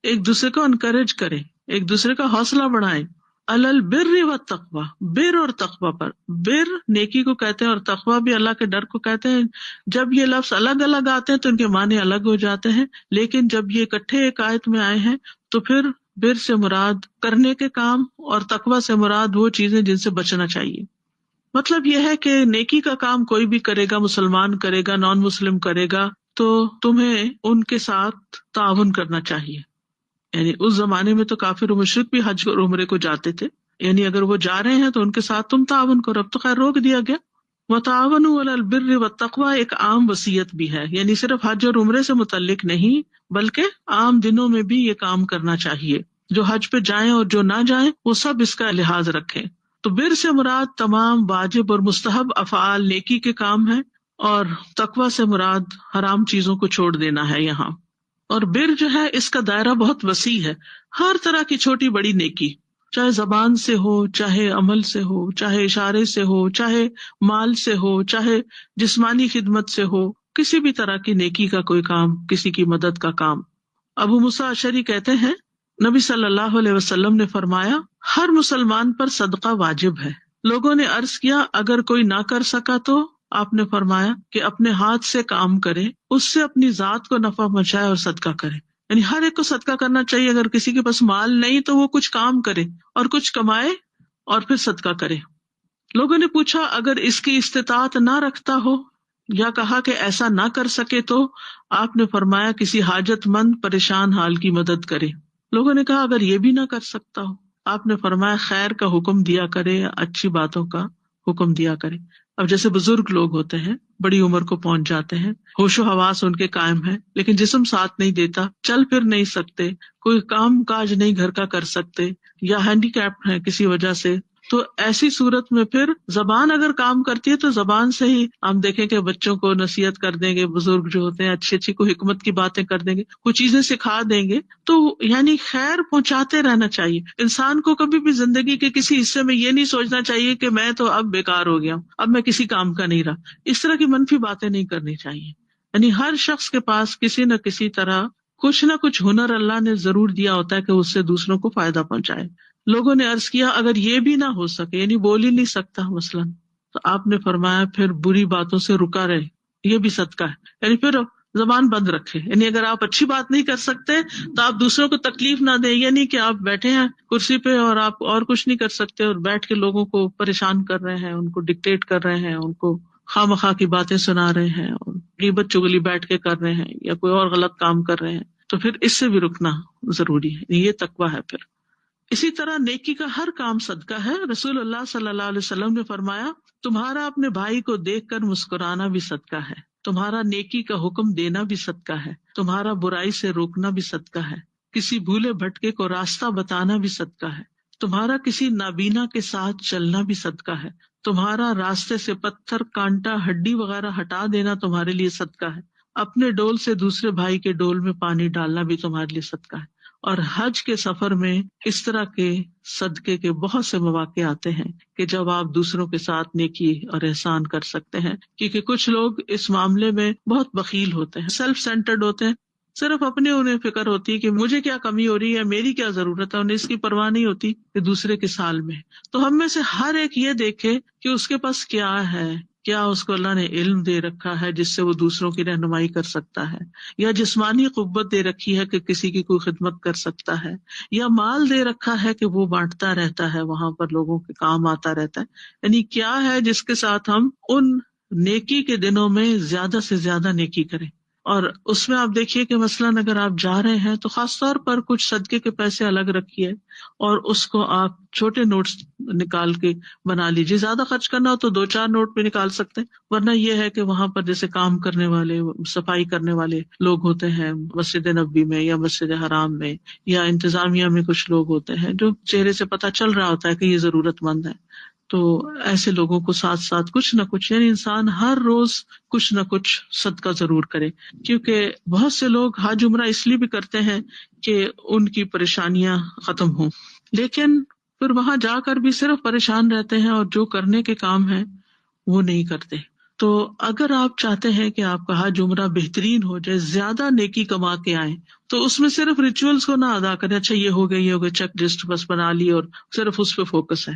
ایک دوسرے کو انکریج کرے، ایک دوسرے کا حوصلہ بڑھائے۔ البر والتقوی، بر اور تقوی پر۔ بر نیکی کو کہتے ہیں اور تقوی بھی اللہ کے ڈر کو کہتے ہیں۔ جب یہ لفظ الگ الگ آتے ہیں تو ان کے معنی الگ ہو جاتے ہیں، لیکن جب یہ اکٹھے ایک آیت میں آئے ہیں تو پھر بر سے مراد کرنے کے کام اور تقوی سے مراد وہ چیزیں جن سے بچنا چاہیے۔ مطلب یہ ہے کہ نیکی کا کام کوئی بھی کرے گا، مسلمان کرے گا، نان مسلم کرے گا، تو تمہیں ان کے ساتھ تعاون کرنا چاہیے۔ یعنی اس زمانے میں تو کافر و مشرک بھی حج اور عمرے کو جاتے تھے، یعنی اگر وہ جا رہے ہیں تو ان کے ساتھ تم تعاون کرو۔ اب تو خیر روک دیا گیا۔ وَتَعَاوَنُوا عَلَى الْبِرِّ وَالتَّقْوَىٰ ایک عام وصیت بھی ہے، یعنی صرف حج اور عمرے سے متعلق نہیں بلکہ عام دنوں میں بھی یہ کام کرنا چاہیے۔ جو حج پہ جائیں اور جو نہ جائیں وہ سب اس کا لحاظ رکھیں۔ تو بر سے مراد تمام واجب اور مستحب افعال نیکی کے کام ہیں، اور تقویٰ سے مراد حرام چیزوں کو چھوڑ دینا ہے یہاں۔ اور بر جو ہے اس کا دائرہ بہت وسیع ہے، ہر طرح کی چھوٹی بڑی نیکی، چاہے زبان سے ہو، چاہے عمل سے ہو، چاہے اشارے سے ہو، چاہے مال سے ہو، چاہے جسمانی خدمت سے ہو، کسی بھی طرح کی نیکی کا کوئی کام، کسی کی مدد کا کام۔ ابو موسیٰ اشعری کہتے ہیں نبی صلی اللہ علیہ وسلم نے فرمایا ہر مسلمان پر صدقہ واجب ہے۔ لوگوں نے عرض کیا اگر کوئی نہ کر سکا تو؟ آپ نے فرمایا کہ اپنے ہاتھ سے کام کرے، اس سے اپنی ذات کو نفع پہنچائے اور صدقہ کرے۔ یعنی ہر ایک کو صدقہ کرنا چاہیے، اگر کسی کے پاس مال نہیں تو وہ کچھ کام کرے اور کچھ کمائے اور پھر صدقہ کرے۔ لوگوں نے پوچھا اگر اس کی استطاعت نہ رکھتا ہو یا کہا کہ ایسا نہ کر سکے تو؟ آپ نے فرمایا کسی حاجت مند پریشان حال کی مدد کرے۔ لوگوں نے کہا اگر یہ بھی نہ کر سکتا ہو؟ آپ نے فرمایا خیر کا حکم دیا کرے، اچھی باتوں کا حکم دیا کرے۔ اب جیسے بزرگ لوگ ہوتے ہیں، بڑی عمر کو پہنچ جاتے ہیں، ہوش و حواس ان کے قائم ہے لیکن جسم ساتھ نہیں دیتا، چل پھر نہیں سکتے، کوئی کام کاج نہیں گھر کا کر سکتے، یا ہینڈی کیپڈ ہیں کسی وجہ سے، تو ایسی صورت میں پھر زبان اگر کام کرتی ہے تو زبان سے ہی ہم دیکھیں کہ بچوں کو نصیحت کر دیں گے، بزرگ جو ہوتے ہیں اچھی اچھی کوئی حکمت کی باتیں کر دیں گے، کچھ چیزیں سکھا دیں گے، تو یعنی خیر پہنچاتے رہنا چاہیے۔ انسان کو کبھی بھی زندگی کے کسی حصے میں یہ نہیں سوچنا چاہیے کہ میں تو اب بیکار ہو گیا ہوں، اب میں کسی کام کا نہیں رہا، اس طرح کی منفی باتیں نہیں کرنی چاہیے۔ یعنی ہر شخص کے پاس کسی نہ کسی طرح کچھ نہ کچھ ہنر اللہ نے ضرور دیا ہوتا ہے کہ اس سے دوسروں کو فائدہ پہنچائے۔ لوگوں نے عرض کیا اگر یہ بھی نہ ہو سکے، یعنی بول ہی نہیں سکتا مثلاً، تو آپ نے فرمایا پھر بری باتوں سے رکا رہے، یہ بھی صدقہ ہے، یعنی پھر زبان بند رکھے۔ یعنی اگر آپ اچھی بات نہیں کر سکتے تو آپ دوسروں کو تکلیف نہ دیں، یہ نہیں کہ آپ بیٹھے ہیں کرسی پہ اور آپ اور کچھ نہیں کر سکتے اور بیٹھ کے لوگوں کو پریشان کر رہے ہیں، ان کو ڈکٹیٹ کر رہے ہیں، ان کو خواہ مخواہ کی باتیں سنا رہے ہیں، اور غیبت چغلی بیٹھ کے کر رہے ہیں یا کوئی اور غلط کام کر رہے ہیں، تو پھر اس سے بھی رکنا ضروری ہے۔ یہ تقویٰ ہے۔ پھر اسی طرح نیکی کا ہر کام صدقہ ہے۔ رسول اللہ صلی اللہ علیہ وسلم نے فرمایا تمہارا اپنے بھائی کو دیکھ کر مسکرانا بھی صدقہ ہے، تمہارا نیکی کا حکم دینا بھی صدقہ ہے، تمہارا برائی سے روکنا بھی صدقہ ہے، کسی بھولے بھٹکے کو راستہ بتانا بھی صدقہ ہے، تمہارا کسی نابینا کے ساتھ چلنا بھی صدقہ ہے، تمہارا راستے سے پتھر کانٹا ہڈی وغیرہ ہٹا دینا تمہارے لیے صدقہ ہے، اپنے ڈول سے دوسرے بھائی کے ڈول میں پانی ڈالنا بھی تمہارے لیے صدقہ ہے۔ اور حج کے سفر میں اس طرح کے صدقے کے بہت سے مواقع آتے ہیں کہ جب آپ دوسروں کے ساتھ نیکی اور احسان کر سکتے ہیں، کیونکہ کچھ لوگ اس معاملے میں بہت بخیل ہوتے ہیں، سیلف سینٹرڈ ہوتے ہیں، صرف اپنے انہیں فکر ہوتی ہے کہ مجھے کیا کمی ہو رہی ہے، میری کیا ضرورت ہے، انہیں اس کی پرواہ نہیں ہوتی کہ دوسرے کے سال میں۔ تو ہم میں سے ہر ایک یہ دیکھے کہ اس کے پاس کیا ہے، کیا اس کو اللہ نے علم دے رکھا ہے جس سے وہ دوسروں کی رہنمائی کر سکتا ہے، یا جسمانی قوت دے رکھی ہے کہ کسی کی کوئی خدمت کر سکتا ہے، یا مال دے رکھا ہے کہ وہ بانٹتا رہتا ہے، وہاں پر لوگوں کے کام آتا رہتا ہے۔ یعنی کیا ہے جس کے ساتھ ہم ان نیکی کے دنوں میں زیادہ سے زیادہ نیکی کریں۔ اور اس میں آپ دیکھیے کہ مثلاً اگر آپ جا رہے ہیں تو خاص طور پر کچھ صدقے کے پیسے الگ رکھیے اور اس کو آپ چھوٹے نوٹس نکال کے بنا لیجیے. زیادہ خرچ کرنا ہو تو 2-4 نوٹ بھی نکال سکتے ہیں، ورنہ یہ ہے کہ وہاں پر جیسے کام کرنے والے، صفائی کرنے والے لوگ ہوتے ہیں مسجد نبوی میں یا مسجد حرام میں، یا انتظامیہ میں کچھ لوگ ہوتے ہیں جو چہرے سے پتہ چل رہا ہوتا ہے کہ یہ ضرورت مند ہے. تو ایسے لوگوں کو ساتھ ساتھ کچھ نہ کچھ، یعنی انسان ہر روز کچھ نہ کچھ صدقہ ضرور کرے، کیونکہ بہت سے لوگ حج عمرہ اس لیے بھی کرتے ہیں کہ ان کی پریشانیاں ختم ہوں، لیکن پھر وہاں جا کر بھی صرف پریشان رہتے ہیں اور جو کرنے کے کام ہیں وہ نہیں کرتے. تو اگر آپ چاہتے ہیں کہ آپ کا حج عمرہ بہترین ہو جائے، زیادہ نیکی کما کے آئیں، تو اس میں صرف ریچولز کو نہ ادا کریں، اچھا یہ ہو گیا یہ ہو گیا، چیک لسٹ بس بنا لی اور صرف اس پہ فوکس ہے،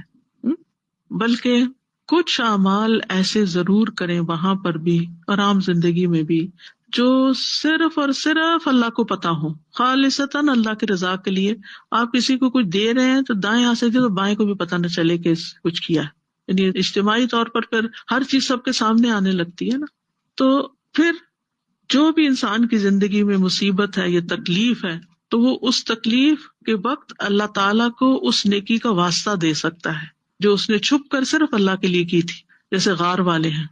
بلکہ کچھ اعمال ایسے ضرور کریں وہاں پر بھی اور عام زندگی میں بھی جو صرف اور صرف اللہ کو پتا ہو، خالصتاً اللہ کی رضا کے لیے. آپ کسی کو کچھ دے رہے ہیں تو دائیں ہاتھ سے دے تو بائیں کو بھی پتا نہ چلے کہ کچھ کیا ہے، یعنی اجتماعی طور پر پھر ہر چیز سب کے سامنے آنے لگتی ہے نا. تو پھر جو بھی انسان کی زندگی میں مصیبت ہے یا تکلیف ہے تو وہ اس تکلیف کے وقت اللہ تعالیٰ کو اس نیکی کا واسطہ دے سکتا ہے جو اس نے چھپ کر صرف اللہ کے لیے کی تھی. جیسے غار والے ہیں،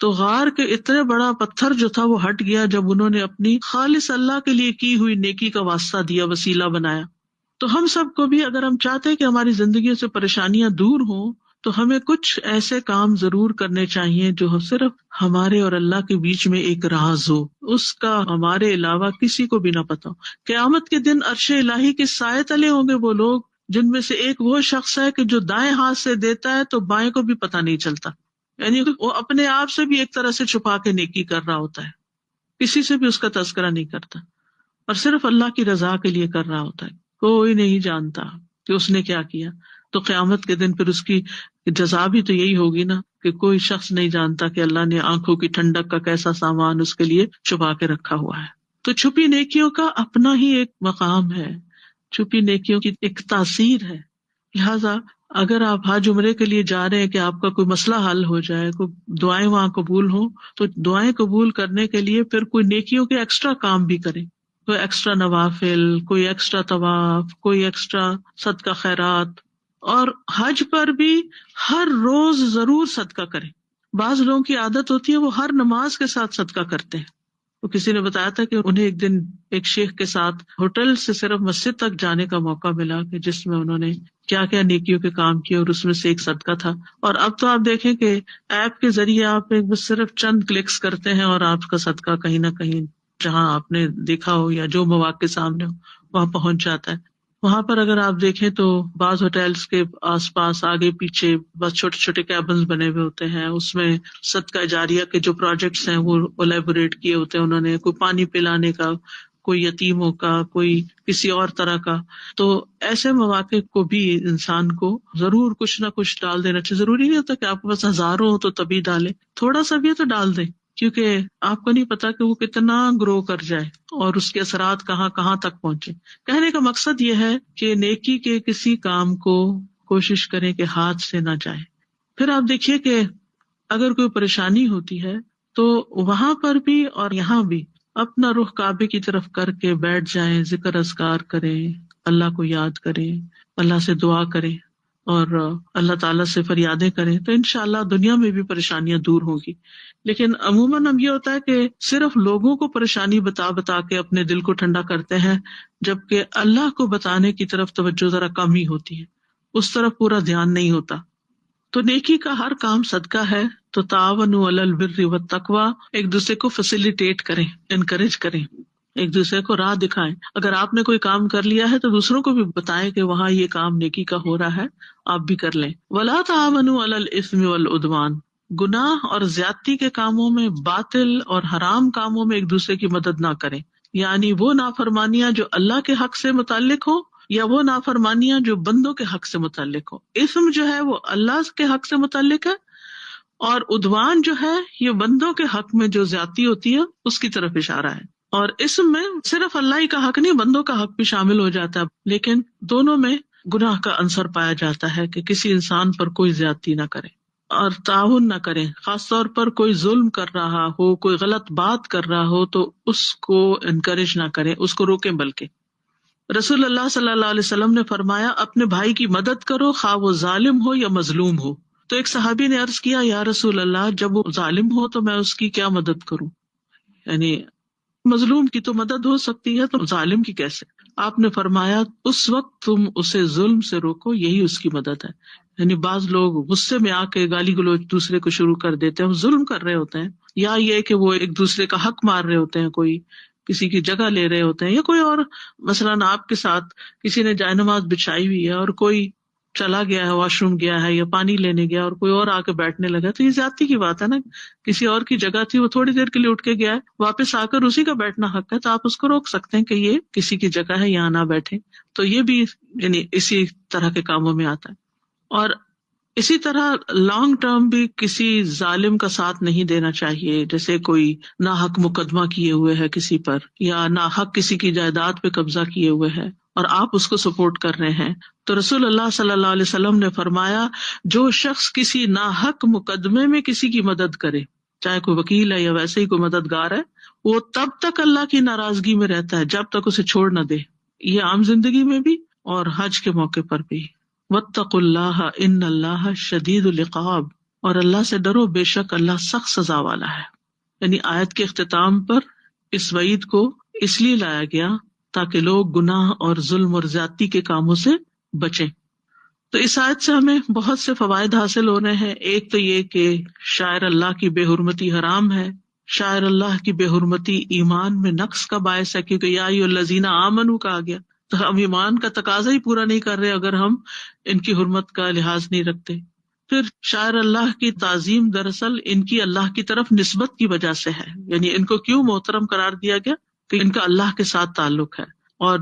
تو غار کے اتنے بڑا پتھر جو تھا وہ ہٹ گیا جب انہوں نے اپنی خالص اللہ کے لیے کی ہوئی نیکی کا واسطہ دیا، وسیلہ بنایا. تو ہم سب کو بھی اگر ہم چاہتے ہیں کہ ہماری زندگیوں سے پریشانیاں دور ہوں تو ہمیں کچھ ایسے کام ضرور کرنے چاہیے جو صرف ہمارے اور اللہ کے بیچ میں ایک راز ہو، اس کا ہمارے علاوہ کسی کو بھی نہ پتا ہو. قیامت کے دن عرش الہی کے سائے تلے ہوں گے وہ لوگ جن میں سے ایک وہ شخص ہے کہ جو دائیں ہاتھ سے دیتا ہے تو بائیں کو بھی پتہ نہیں چلتا، یعنی وہ اپنے آپ سے بھی ایک طرح سے چھپا کے نیکی کر رہا ہوتا ہے، کسی سے بھی اس کا تذکرہ نہیں کرتا اور صرف اللہ کی رضا کے لیے کر رہا ہوتا ہے. کوئی نہیں جانتا کہ اس نے کیا کیا. تو قیامت کے دن پھر اس کی جزا بھی تو یہی ہوگی نا کہ کوئی شخص نہیں جانتا کہ اللہ نے آنکھوں کی ٹھنڈک کا کیسا سامان اس کے لیے چھپا کے رکھا ہوا ہے. تو چھپی نیکیوں کا اپنا ہی ایک مقام ہے، چھپی نیکیوں کی ایک تاثیر ہے. لہذا اگر آپ حج عمرے کے لیے جا رہے ہیں کہ آپ کا کوئی مسئلہ حل ہو جائے، کوئی دعائیں وہاں قبول ہوں، تو دعائیں قبول کرنے کے لیے پھر کوئی نیکیوں کے ایکسٹرا کام بھی کریں، کوئی ایکسٹرا نوافل، کوئی ایکسٹرا طواف، کوئی ایکسٹرا صدقہ خیرات. اور حج پر بھی ہر روز ضرور صدقہ کریں. بعض لوگوں کی عادت ہوتی ہے وہ ہر نماز کے ساتھ صدقہ کرتے ہیں. تو کسی نے بتایا تھا کہ انہیں ایک دن ایک شیخ کے ساتھ ہوٹل سے صرف مسجد تک جانے کا موقع ملا کہ جس میں انہوں نے کیا کیا نیکیوں کے کام کیے اور اس میں سے ایک صدقہ تھا. اور اب تو آپ دیکھیں کہ ایپ کے ذریعے آپ صرف چند کلکس کرتے ہیں اور آپ کا صدقہ کہیں نہ کہیں جہاں آپ نے دیکھا ہو یا جو مواقع سامنے ہو وہاں پہنچ جاتا ہے. وہاں پر اگر آپ دیکھیں تو بعض ہوٹلز کے آس پاس آگے پیچھے بس چھوٹے چھوٹے کیبنز بنے ہوئے ہوتے ہیں، اس میں صدقہ جاریہ کے جو پروجیکٹس ہیں وہ الیبوریٹ کیے ہوتے ہیں انہوں نے، کوئی پانی پلانے کا، کوئی یتیموں کا، کوئی کسی اور طرح کا. تو ایسے مواقع کو بھی انسان کو ضرور کچھ نہ کچھ ڈال دینا چاہیے. ضروری نہیں ہوتا کہ آپ کے پاس ہزاروں ہو تو تبھی ڈالیں، تھوڑا سا بھی تو ڈال دیں، کیونکہ آپ کو نہیں پتا کہ وہ کتنا گرو کر جائے اور اس کے اثرات کہاں کہاں تک پہنچے. کہنے کا مقصد یہ ہے کہ نیکی کے کسی کام کو کوشش کریں کہ ہاتھ سے نہ جائے. پھر آپ دیکھیے کہ اگر کوئی پریشانی ہوتی ہے تو وہاں پر بھی اور یہاں بھی اپنا رخ کعبے کی طرف کر کے بیٹھ جائیں، ذکر اذکار کریں، اللہ کو یاد کریں، اللہ سے دعا کریں اور اللہ تعالیٰ سے فریادیں کریں، تو انشاءاللہ دنیا میں بھی پریشانیاں دور ہوگی. لیکن عموماً ہم یہ ہوتا ہے کہ صرف لوگوں کو پریشانی بتا بتا کے اپنے دل کو ٹھنڈا کرتے ہیں، جبکہ اللہ کو بتانے کی طرف توجہ ذرا کم ہی ہوتی ہے، اس طرف پورا دھیان نہیں ہوتا. تو نیکی کا ہر کام صدقہ ہے. تو تعاونوا علی البر والتقوی، ایک دوسرے کو فیسیلیٹیٹ کریں، انکریج کریں، ایک دوسرے کو راہ دکھائیں. اگر آپ نے کوئی کام کر لیا ہے تو دوسروں کو بھی بتائیں کہ وہاں یہ کام نیکی کا ہو رہا ہے، آپ بھی کر لیں. ولا تعاونوا علی الاثم والعدوان، گناہ اور زیادتی کے کاموں میں، باطل اور حرام کاموں میں ایک دوسرے کی مدد نہ کریں. یعنی وہ نافرمانیاں جو اللہ کے حق سے متعلق ہو یا وہ نافرمانیاں جو بندوں کے حق سے متعلق ہو. اسم جو ہے وہ اللہ کے حق سے متعلق ہے اور عدوان جو ہے یہ بندوں کے حق میں جو زیادتی ہوتی ہے اس کی طرف اشارہ ہے. اور اسم میں صرف اللہ ہی کا حق نہیں، بندوں کا حق بھی شامل ہو جاتا ہے، لیکن دونوں میں گناہ کا عنصر پایا جاتا ہے کہ کسی انسان پر کوئی زیادتی نہ کرے. اور تعاون نہ کریں. خاص طور پر کوئی ظلم کر رہا ہو، کوئی غلط بات کر رہا ہو تو اس کو انکریج نہ کریں، اس کو روکیں. بلکہ رسول اللہ صلی اللہ علیہ وسلم نے فرمایا اپنے بھائی کی مدد کرو خواہ وہ ظالم ہو یا مظلوم ہو. تو ایک صحابی نے عرض کیا یا رسول اللہ جب وہ ظالم ہو تو میں اس کی کیا مدد کروں؟ یعنی مظلوم کی تو مدد ہو سکتی ہے تو ظالم کی کیسے؟ آپ نے فرمایا اس وقت تم اسے ظلم سے روکو، یہی اس کی مدد ہے. یعنی بعض لوگ غصے میں آ کے گالی گلوچ دوسرے کو شروع کر دیتے ہیں، وہ ظلم کر رہے ہوتے ہیں، یا یہ کہ وہ ایک دوسرے کا حق مار رہے ہوتے ہیں، کوئی کسی کی جگہ لے رہے ہوتے ہیں، یا کوئی اور مثلاً آپ کے ساتھ کسی نے جائے نماز بچھائی ہوئی ہے اور کوئی چلا گیا ہے، واش روم گیا ہے یا پانی لینے گیا اور کوئی اور آ کے بیٹھنے لگا، تو یہ زیادتی کی بات ہے نا. کسی اور کی جگہ تھی، وہ تھوڑی دیر کے لیے اٹھ کے گیا ہے، واپس آ کر اسی کا بیٹھنا حق ہے، تو آپ اس کو روک سکتے ہیں کہ یہ کسی کی جگہ ہے، یہاں نہ بیٹھے. تو یہ بھی یعنی اسی طرح کے کاموں میں آتا ہے. اور اسی طرح لانگ ٹرم بھی کسی ظالم کا ساتھ نہیں دینا چاہیے. جیسے کوئی ناحق مقدمہ کیے ہوئے ہے کسی پر، یا ناحق کسی کی جائیداد پہ قبضہ کیے ہوئے ہے اور آپ اس کو سپورٹ کر رہے ہیں، تو رسول اللہ صلی اللہ علیہ وسلم نے فرمایا جو شخص کسی ناحق مقدمے میں کسی کی مدد کرے، چاہے کوئی وکیل ہے یا ویسے ہی کوئی مددگار ہے، وہ تب تک اللہ کی ناراضگی میں رہتا ہے جب تک اسے چھوڑ نہ دے. یہ عام زندگی میں بھی اور حج کے موقع پر بھی. واتقوا اللہ ان اللہ شدید العقاب، اور اللہ سے ڈرو بے شک اللہ سخت سزا والا ہے. یعنی آیت کے اختتام پر اس وعید کو اس لیے لایا گیا تاکہ لوگ گناہ اور ظلم اور زیادتی کے کاموں سے بچیں. تو اس آیت سے ہمیں بہت سے فوائد حاصل ہو رہے ہیں. ایک تو یہ کہ شاعر اللہ کی بے حرمتی حرام ہے. شاعر اللہ کی بے حرمتی ایمان میں نقص کا باعث ہے، کیونکہ یا ایھا الذین آمنوا کہا گیا، تو ہم ایمان کا تقاضا ہی پورا نہیں کر رہے اگر ہم ان کی حرمت کا لحاظ نہیں رکھتے. پھر شاعر اللہ کی تعظیم دراصل ان کی اللہ کی طرف نسبت کی وجہ سے ہے. یعنی ان کو کیوں محترم قرار دیا گیا کہ ان کا اللہ کے ساتھ تعلق ہے، اور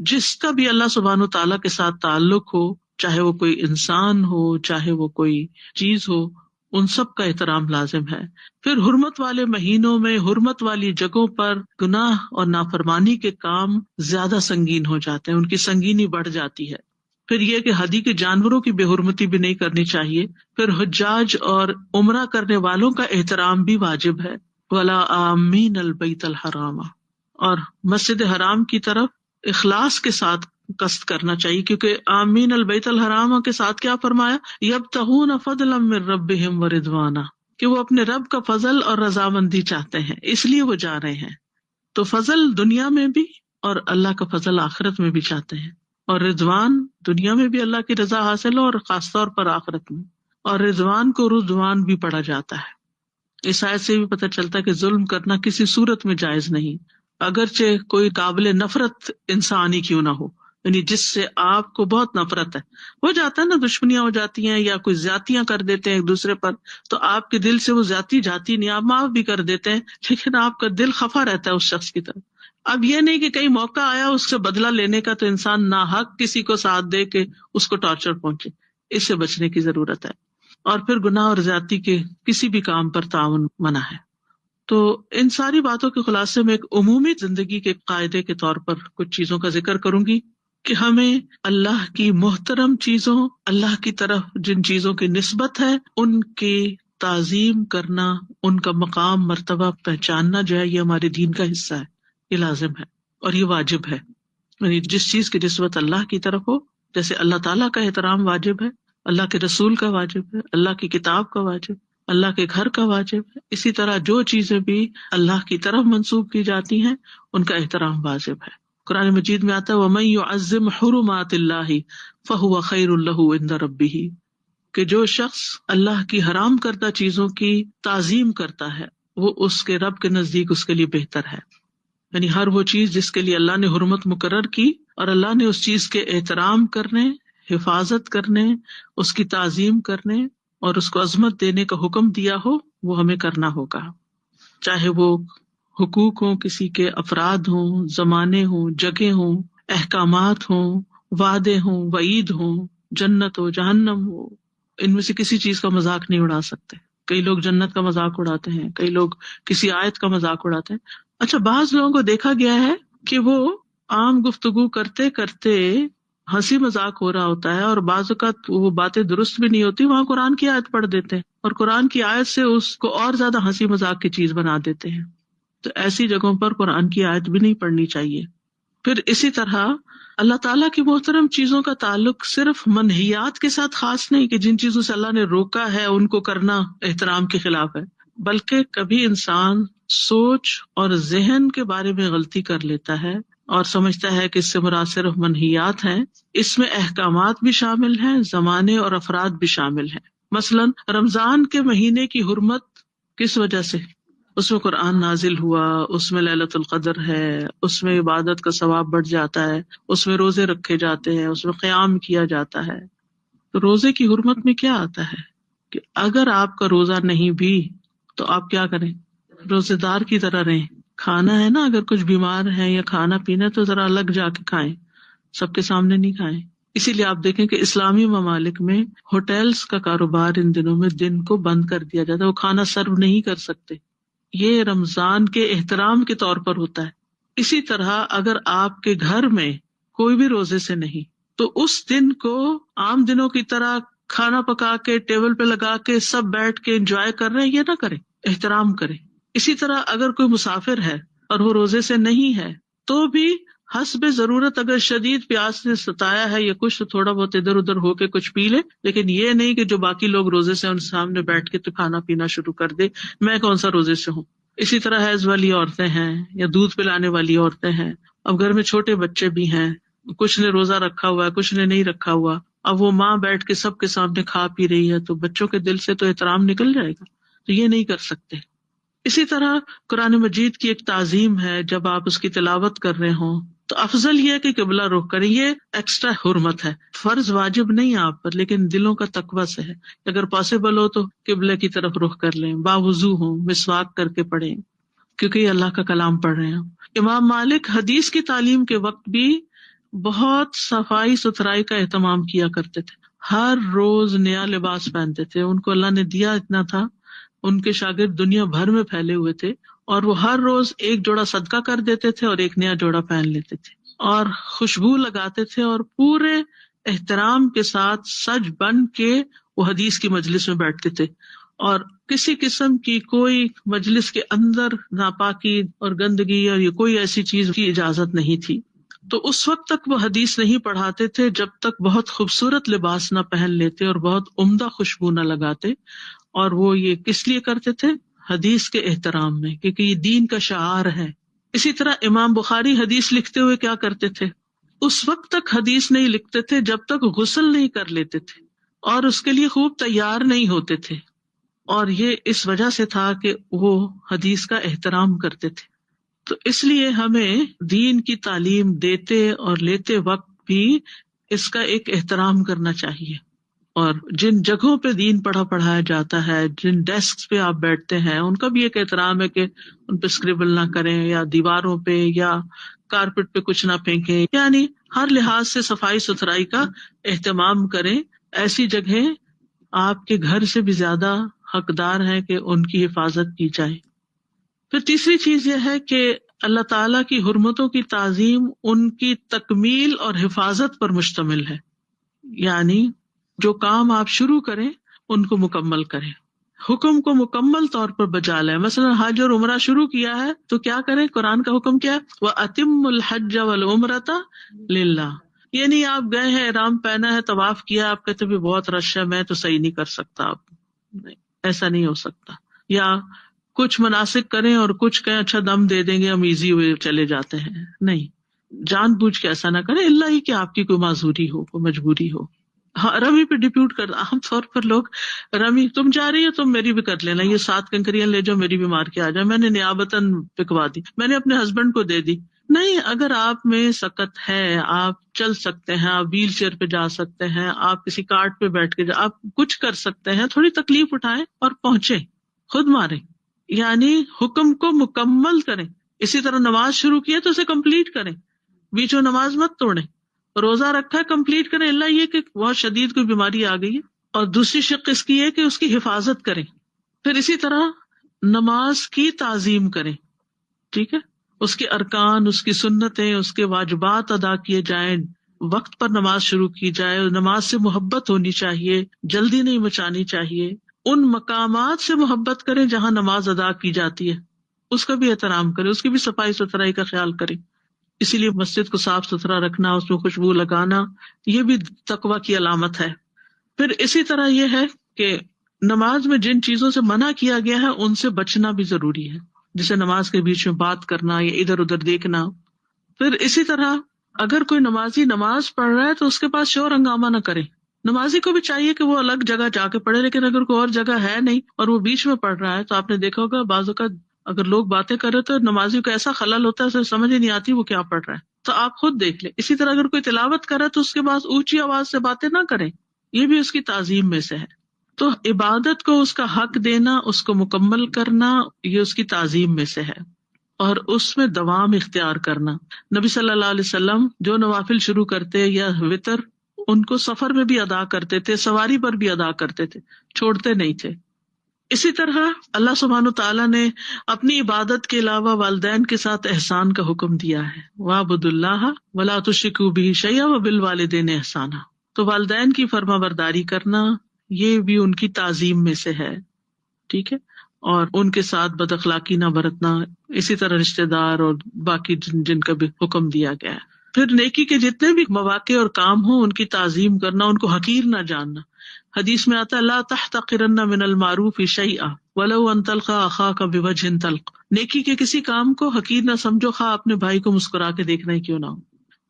جس کا بھی اللہ سبحانہ تعالیٰ کے ساتھ تعلق ہو، چاہے وہ کوئی انسان ہو چاہے وہ کوئی چیز ہو، ان سب کا احترام لازم ہے. پھر حرمت والے مہینوں میں حرمت والی جگہوں پر گناہ اور نافرمانی کے کام زیادہ سنگین ہو جاتے ہیں، ان کی سنگینی بڑھ جاتی ہے. پھر یہ کہ ہدی کے جانوروں کی بے حرمتی بھی نہیں کرنی چاہیے. پھر حجاج اور عمرہ کرنے والوں کا احترام بھی واجب ہے. ولا آمین البیت الحرام، اور مسجد حرام کی طرف اخلاص کے ساتھ قصد کرنا چاہیے، کیونکہ آمین البیت الحرام کے ساتھ کیا فرمایا، یبتغون فضلا من ربہم ورضوانا، کہ وہ اپنے رب کا فضل اور رضامندی چاہتے ہیں، اس لیے وہ جا رہے ہیں. تو فضل دنیا میں بھی اور اللہ کا فضل آخرت میں بھی چاہتے ہیں، اور رضوان دنیا میں بھی اللہ کی رضا حاصل ہو اور خاص طور پر آخرت میں. اور رضوان کو رضوان بھی پڑھا جاتا ہے. اس آیت سے بھی پتہ چلتا ہے کہ ظلم کرنا کسی صورت میں جائز نہیں، اگرچہ کوئی قابل نفرت انسان ہی کیوں نہ ہو. یعنی جس سے آپ کو بہت نفرت ہے، ہو جاتا ہے نا، دشمنیاں ہو جاتی ہیں یا کوئی زیادتیاں کر دیتے ہیں ایک دوسرے پر، تو آپ کے دل سے وہ زیادتی جاتی نہیں، آپ معاف بھی کر دیتے ہیں، لیکن آپ کا دل خفا رہتا ہے اس شخص کی طرف. اب یہ نہیں کہ کئی موقع آیا اس سے بدلہ لینے کا تو انسان ناحق کسی کو ساتھ دے کے اس کو ٹارچر پہنچے. اس سے بچنے کی ضرورت ہے. اور پھر گناہ اور زیادتی کے کسی بھی کام پر تعاون منع ہے. تو ان ساری باتوں کے خلاصے میں ایک عمومی زندگی کے قاعدے کے طور پر کچھ چیزوں کا ذکر کروں گی کہ ہمیں اللہ کی محترم چیزوں، اللہ کی طرف جن چیزوں کی نسبت ہے، ان کی تعظیم کرنا، ان کا مقام مرتبہ پہچاننا جو ہے، یہ ہمارے دین کا حصہ ہے، یہ لازم ہے اور یہ واجب ہے. یعنی جس چیز کی نسبت اللہ کی طرف ہو، جیسے اللہ تعالیٰ کا احترام واجب ہے، اللہ کے رسول کا واجب ہے، اللہ کی کتاب کا واجب، اللہ کے گھر کا واجب ہے، اسی طرح جو چیزیں بھی اللہ کی طرف منسوب کی جاتی ہیں ان کا احترام واجب ہے. قرآن مجید میں آتا ہے وَمَن يُعَظِّمْ حُرُمَاتِ اللَّهِ فَهُوَ خَيْرٌ لَهُ عِندَ رَبِّهِ، کہ جو شخص اللہ کی حرام کردہ چیزوں کی تعظیم کرتا ہے وہ اس کے رب کے نزدیک اس کے لیے بہتر ہے. یعنی ہر وہ چیز جس کے لیے اللہ نے حرمت مقرر کی اور اللہ نے اس چیز کے احترام کرنے، حفاظت کرنے، اس کی تعظیم کرنے اور اس کو عظمت دینے کا حکم دیا ہو، وہ ہمیں کرنا ہوگا. چاہے وہ حقوق ہوں، کسی کے افراد ہوں، زمانے ہوں، جگہ ہوں، احکامات ہوں، وعدے ہوں، وعید ہوں، جنت ہو، جہنم ہو، ان میں سے کسی چیز کا مذاق نہیں اڑا سکتے. کئی لوگ جنت کا مذاق اڑاتے ہیں، کئی لوگ کسی آیت کا مذاق اڑاتے ہیں. اچھا، بعض لوگوں کو دیکھا گیا ہے کہ وہ عام گفتگو کرتے کرتے ہنسی مذاق ہو رہا ہوتا ہے اور بعض اوقات وہ باتیں درست بھی نہیں ہوتی، وہاں قرآن کی آیت پڑھ دیتے ہیں اور قرآن کی آیت سے اس کو اور زیادہ ہنسی مذاق کی چیز بنا دیتے ہیں. تو ایسی جگہوں پر قرآن کی آیت بھی نہیں پڑھنی چاہیے. پھر اسی طرح اللہ تعالیٰ کی محترم چیزوں کا تعلق صرف منہیات کے ساتھ خاص نہیں کہ جن چیزوں سے اللہ نے روکا ہے ان کو کرنا احترام کے خلاف ہے، بلکہ کبھی انسان سوچ اور ذہن کے بارے میں غلطی کر لیتا ہے اور سمجھتا ہے کہ اس سے مراد صرف منہیات ہیں. اس میں احکامات بھی شامل ہیں، زمانے اور افراد بھی شامل ہیں. مثلا رمضان کے مہینے کی حرمت کس وجہ سے؟ اس میں قرآن نازل ہوا، اس میں ليلۃ القدر ہے، اس میں عبادت کا ثواب بڑھ جاتا ہے، اس میں روزے رکھے جاتے ہیں، اس میں قیام کیا جاتا ہے. تو روزے کی حرمت میں کیا آتا ہے کہ اگر آپ کا روزہ نہیں بھی تو آپ کیا کریں؟ روزے دار کی طرح رہیں. کھانا ہے نا، اگر کچھ بیمار ہے یا کھانا پینا تو ذرا الگ جا کے کھائیں، سب کے سامنے نہیں کھائیں. اسی لیے آپ دیکھیں کہ اسلامی ممالک میں ہوٹلز کا کاروبار ان دنوں میں دن کو بند کر دیا جاتا ہے، وہ کھانا سرو نہیں کر سکتے. یہ رمضان کے احترام کے طور پر ہوتا ہے. اسی طرح اگر آپ کے گھر میں کوئی بھی روزے سے نہیں تو اس دن کو عام دنوں کی طرح کھانا پکا کے ٹیبل پہ لگا کے سب بیٹھ کے انجوائے کر رہے ہیں، یہ نہ کریں، احترام کریں. اسی طرح اگر کوئی مسافر ہے اور وہ روزے سے نہیں ہے تو بھی حسب ضرورت اگر شدید پیاس نے ستایا ہے یا کچھ تو تھوڑا بہت ادھر ادھر ہو کے کچھ پی لے، لیکن یہ نہیں کہ جو باقی لوگ روزے سے ان سامنے بیٹھ کے تو کھانا پینا شروع کر دے، میں کون سا روزے سے ہوں. اسی طرح حیض والی عورتیں ہیں یا دودھ پلانے والی عورتیں ہیں، اب گھر میں چھوٹے بچے بھی ہیں، کچھ نے روزہ رکھا ہوا ہے کچھ نے نہیں رکھا ہوا، اب وہ ماں بیٹھ کے سب کے سامنے کھا پی رہی ہے تو بچوں کے دل سے تو احترام نکل جائے گا، تو یہ نہیں کر سکتے. اسی طرح قرآن مجید کی ایک تعظیم ہے، جب آپ اس کی تلاوت کر رہے ہوں تو افضل یہ ہے کہ قبلہ رخ کریں. یہ ایکسٹرا حرمت ہے، فرض واجب نہیں آپ پر، لیکن دلوں کا تقویٰ سے ہے. اگر پاسبل ہو تو قبلے کی طرف رخ کر لیں، باوضو ہوں، مسواک کر کے پڑھیں کیونکہ یہ اللہ کا کلام پڑھ رہے ہیں. امام مالک حدیث کی تعلیم کے وقت بھی بہت صفائی ستھرائی کا اہتمام کیا کرتے تھے. ہر روز نیا لباس پہنتے تھے، ان کو اللہ نے دیا اتنا تھا. ان کے شاگرد دنیا بھر میں پھیلے ہوئے تھے اور وہ ہر روز ایک جوڑا صدقہ کر دیتے تھے اور ایک نیا جوڑا پہن لیتے تھے اور خوشبو لگاتے تھے اور پورے احترام کے ساتھ سج بن کے وہ حدیث کی مجلس میں بیٹھتے تھے اور کسی قسم کی کوئی مجلس کے اندر ناپاکی اور گندگی اور یہ کوئی ایسی چیز کی اجازت نہیں تھی. تو اس وقت تک وہ حدیث نہیں پڑھاتے تھے جب تک بہت خوبصورت لباس نہ پہن لیتے اور بہت عمدہ خوشبو نہ لگاتے. اور وہ یہ کس لیے کرتے تھے؟ حدیث کے احترام میں، کیونکہ یہ دین کا شعار ہے. اسی طرح امام بخاری حدیث لکھتے ہوئے کیا کرتے تھے؟ اس وقت تک حدیث نہیں لکھتے تھے جب تک غسل نہیں کر لیتے تھے اور اس کے لیے خوب تیار نہیں ہوتے تھے. اور یہ اس وجہ سے تھا کہ وہ حدیث کا احترام کرتے تھے. تو اس لیے ہمیں دین کی تعلیم دیتے اور لیتے وقت بھی اس کا ایک احترام کرنا چاہیے. اور جن جگہوں پہ دین پڑھایا جاتا ہے، جن ڈیسک پہ آپ بیٹھتے ہیں، ان کا بھی ایک احترام ہے کہ ان پہ اسکریبل نہ کریں یا دیواروں پہ یا کارپیٹ پہ کچھ نہ پھینکیں، یعنی ہر لحاظ سے صفائی ستھرائی کا اہتمام کریں. ایسی جگہیں آپ کے گھر سے بھی زیادہ حقدار ہیں کہ ان کی حفاظت کی جائے. پھر تیسری چیز یہ ہے کہ اللہ تعالیٰ کی حرمتوں کی تعظیم ان کی تکمیل اور حفاظت پر مشتمل ہے. یعنی جو کام آپ شروع کریں ان کو مکمل کریں، حکم کو مکمل طور پر بجا لیں. مثلا حج اور عمرہ شروع کیا ہے تو کیا کریں؟ قرآن کا حکم کیا ہے؟ وَأَتِمُّ الْحَجَّ وَالْعُمْرَةَ لِلَّهِ. یہ نہیں آپ گئے ہیں، احرام پہنا ہے، طواف کیا، آپ کہتے بھی بہت رش ہے، میں تو صحیح نہیں کر سکتا. آپ ایسا نہیں ہو سکتا. یا کچھ مناسک کریں اور کچھ کہیں اچھا دم دے دیں گے ہم، ایزی ہوئے چلے جاتے ہیں. نہیں، جان بوجھ کے ایسا نہ کریں، اللہ ہی کہ آپ کی کوئی معذوری ہو، کوئی مجبوری ہو. ہاں، رمی پہ ڈپیوٹ کر، عام طور پر لوگ رمی تم جا رہی ہو تم میری بھی کر لینا، یہ 7 کنکریاں لے جاؤ میری بھی مار کے آ جاؤ، میں نے نیابتاً پکوا دی، میں نے اپنے ہسبینڈ کو دے دی. نہیں، اگر آپ میں سکت ہے، آپ چل سکتے ہیں، آپ ویل چیئر پہ جا سکتے ہیں، آپ کسی کارٹ پہ بیٹھ کے آپ کچھ کر سکتے ہیں، تھوڑی تکلیف اٹھائیں اور پہنچے، خود ماریں. یعنی حکم کو مکمل کریں. اسی طرح نماز شروع کی ہے تو اسے کمپلیٹ کریں، بیچوں نماز مت توڑیں. روزہ رکھا ہے کمپلیٹ کریں، اللہ یہ کہ بہت شدید کوئی بیماری آ گئی ہے. اور دوسری شق اس کی ہے کہ اس کی حفاظت کریں. پھر اسی طرح نماز کی تعظیم کریں، ٹھیک ہے، اس کے ارکان، اس کی سنتیں، اس کے واجبات ادا کیے جائیں، وقت پر نماز شروع کی جائے. نماز سے محبت ہونی چاہیے، جلدی نہیں مچانی چاہیے. ان مقامات سے محبت کریں جہاں نماز ادا کی جاتی ہے، اس کا بھی احترام کریں، اس کی بھی صفائی ستھرائی کا خیال کریں. اسی لیے مسجد کو صاف ستھرا رکھنا، اس میں خوشبو لگانا، یہ بھی تقوی کی علامت ہے. پھر اسی طرح یہ ہے کہ نماز میں جن چیزوں سے منع کیا گیا ہے ان سے بچنا بھی ضروری ہے، جیسے نماز کے بیچ میں بات کرنا یا ادھر ادھر دیکھنا. پھر اسی طرح اگر کوئی نمازی نماز پڑھ رہا ہے تو اس کے پاس شور ہنگامہ نہ کرے. نمازی کو بھی چاہیے کہ وہ الگ جگہ جا کے پڑھے، لیکن اگر کوئی اور جگہ ہے نہیں اور وہ بیچ میں پڑھ رہا ہے تو آپ نے دیکھا ہوگا بعض اوقات اگر لوگ باتیں کرے تو نمازی کو ایسا خلل ہوتا ہے اسے سمجھ ہی نہیں آتی وہ کیا پڑھ رہا ہے. تو آپ خود دیکھ لیں. اسی طرح اگر کوئی تلاوت کرے تو اس کے پاس اونچی آواز سے باتیں نہ کریں، یہ بھی اس کی تعظیم میں سے ہے. تو عبادت کو اس کا حق دینا، اس کو مکمل کرنا، یہ اس کی تعظیم میں سے ہے، اور اس میں دوام اختیار کرنا. نبی صلی اللہ علیہ وسلم جو نوافل شروع کرتے یا وتر ان کو سفر میں بھی ادا کرتے تھے، سواری پر بھی ادا کرتے تھے، چھوڑتے نہیں تھے. اسی طرح اللہ سبحانہ تعالیٰ نے اپنی عبادت کے علاوہ والدین کے ساتھ احسان کا حکم دیا ہے. وَاعْبُدُوا اللَّهَ وَلَا تُشْرِكُوا بِهِ شَيْئًا وَبِالْوَالِدَيْنِ إِحْسَانًا. تو والدین کی فرما برداری کرنا یہ بھی ان کی تعظیم میں سے ہے، ٹھیک ہے، اور ان کے ساتھ بد اخلاقی نہ برتنا. اسی طرح رشتہ دار اور باقی جن کا بھی حکم دیا گیا ہے. پھر نیکی کے جتنے بھی مواقع اور کام ہوں ان کی تعظیم کرنا، ان کو حقیر نہ جاننا. حدیث میں آتا ہے لا تحتقرن من المعروف شیئا ولو ان تلقى اخاك بوجه طلق. نیکی کے کسی کام کو حقیر نہ سمجھو، خواہ اپنے بھائی کو مسکرا کے دیکھنا ہی کیوں نہ ہو.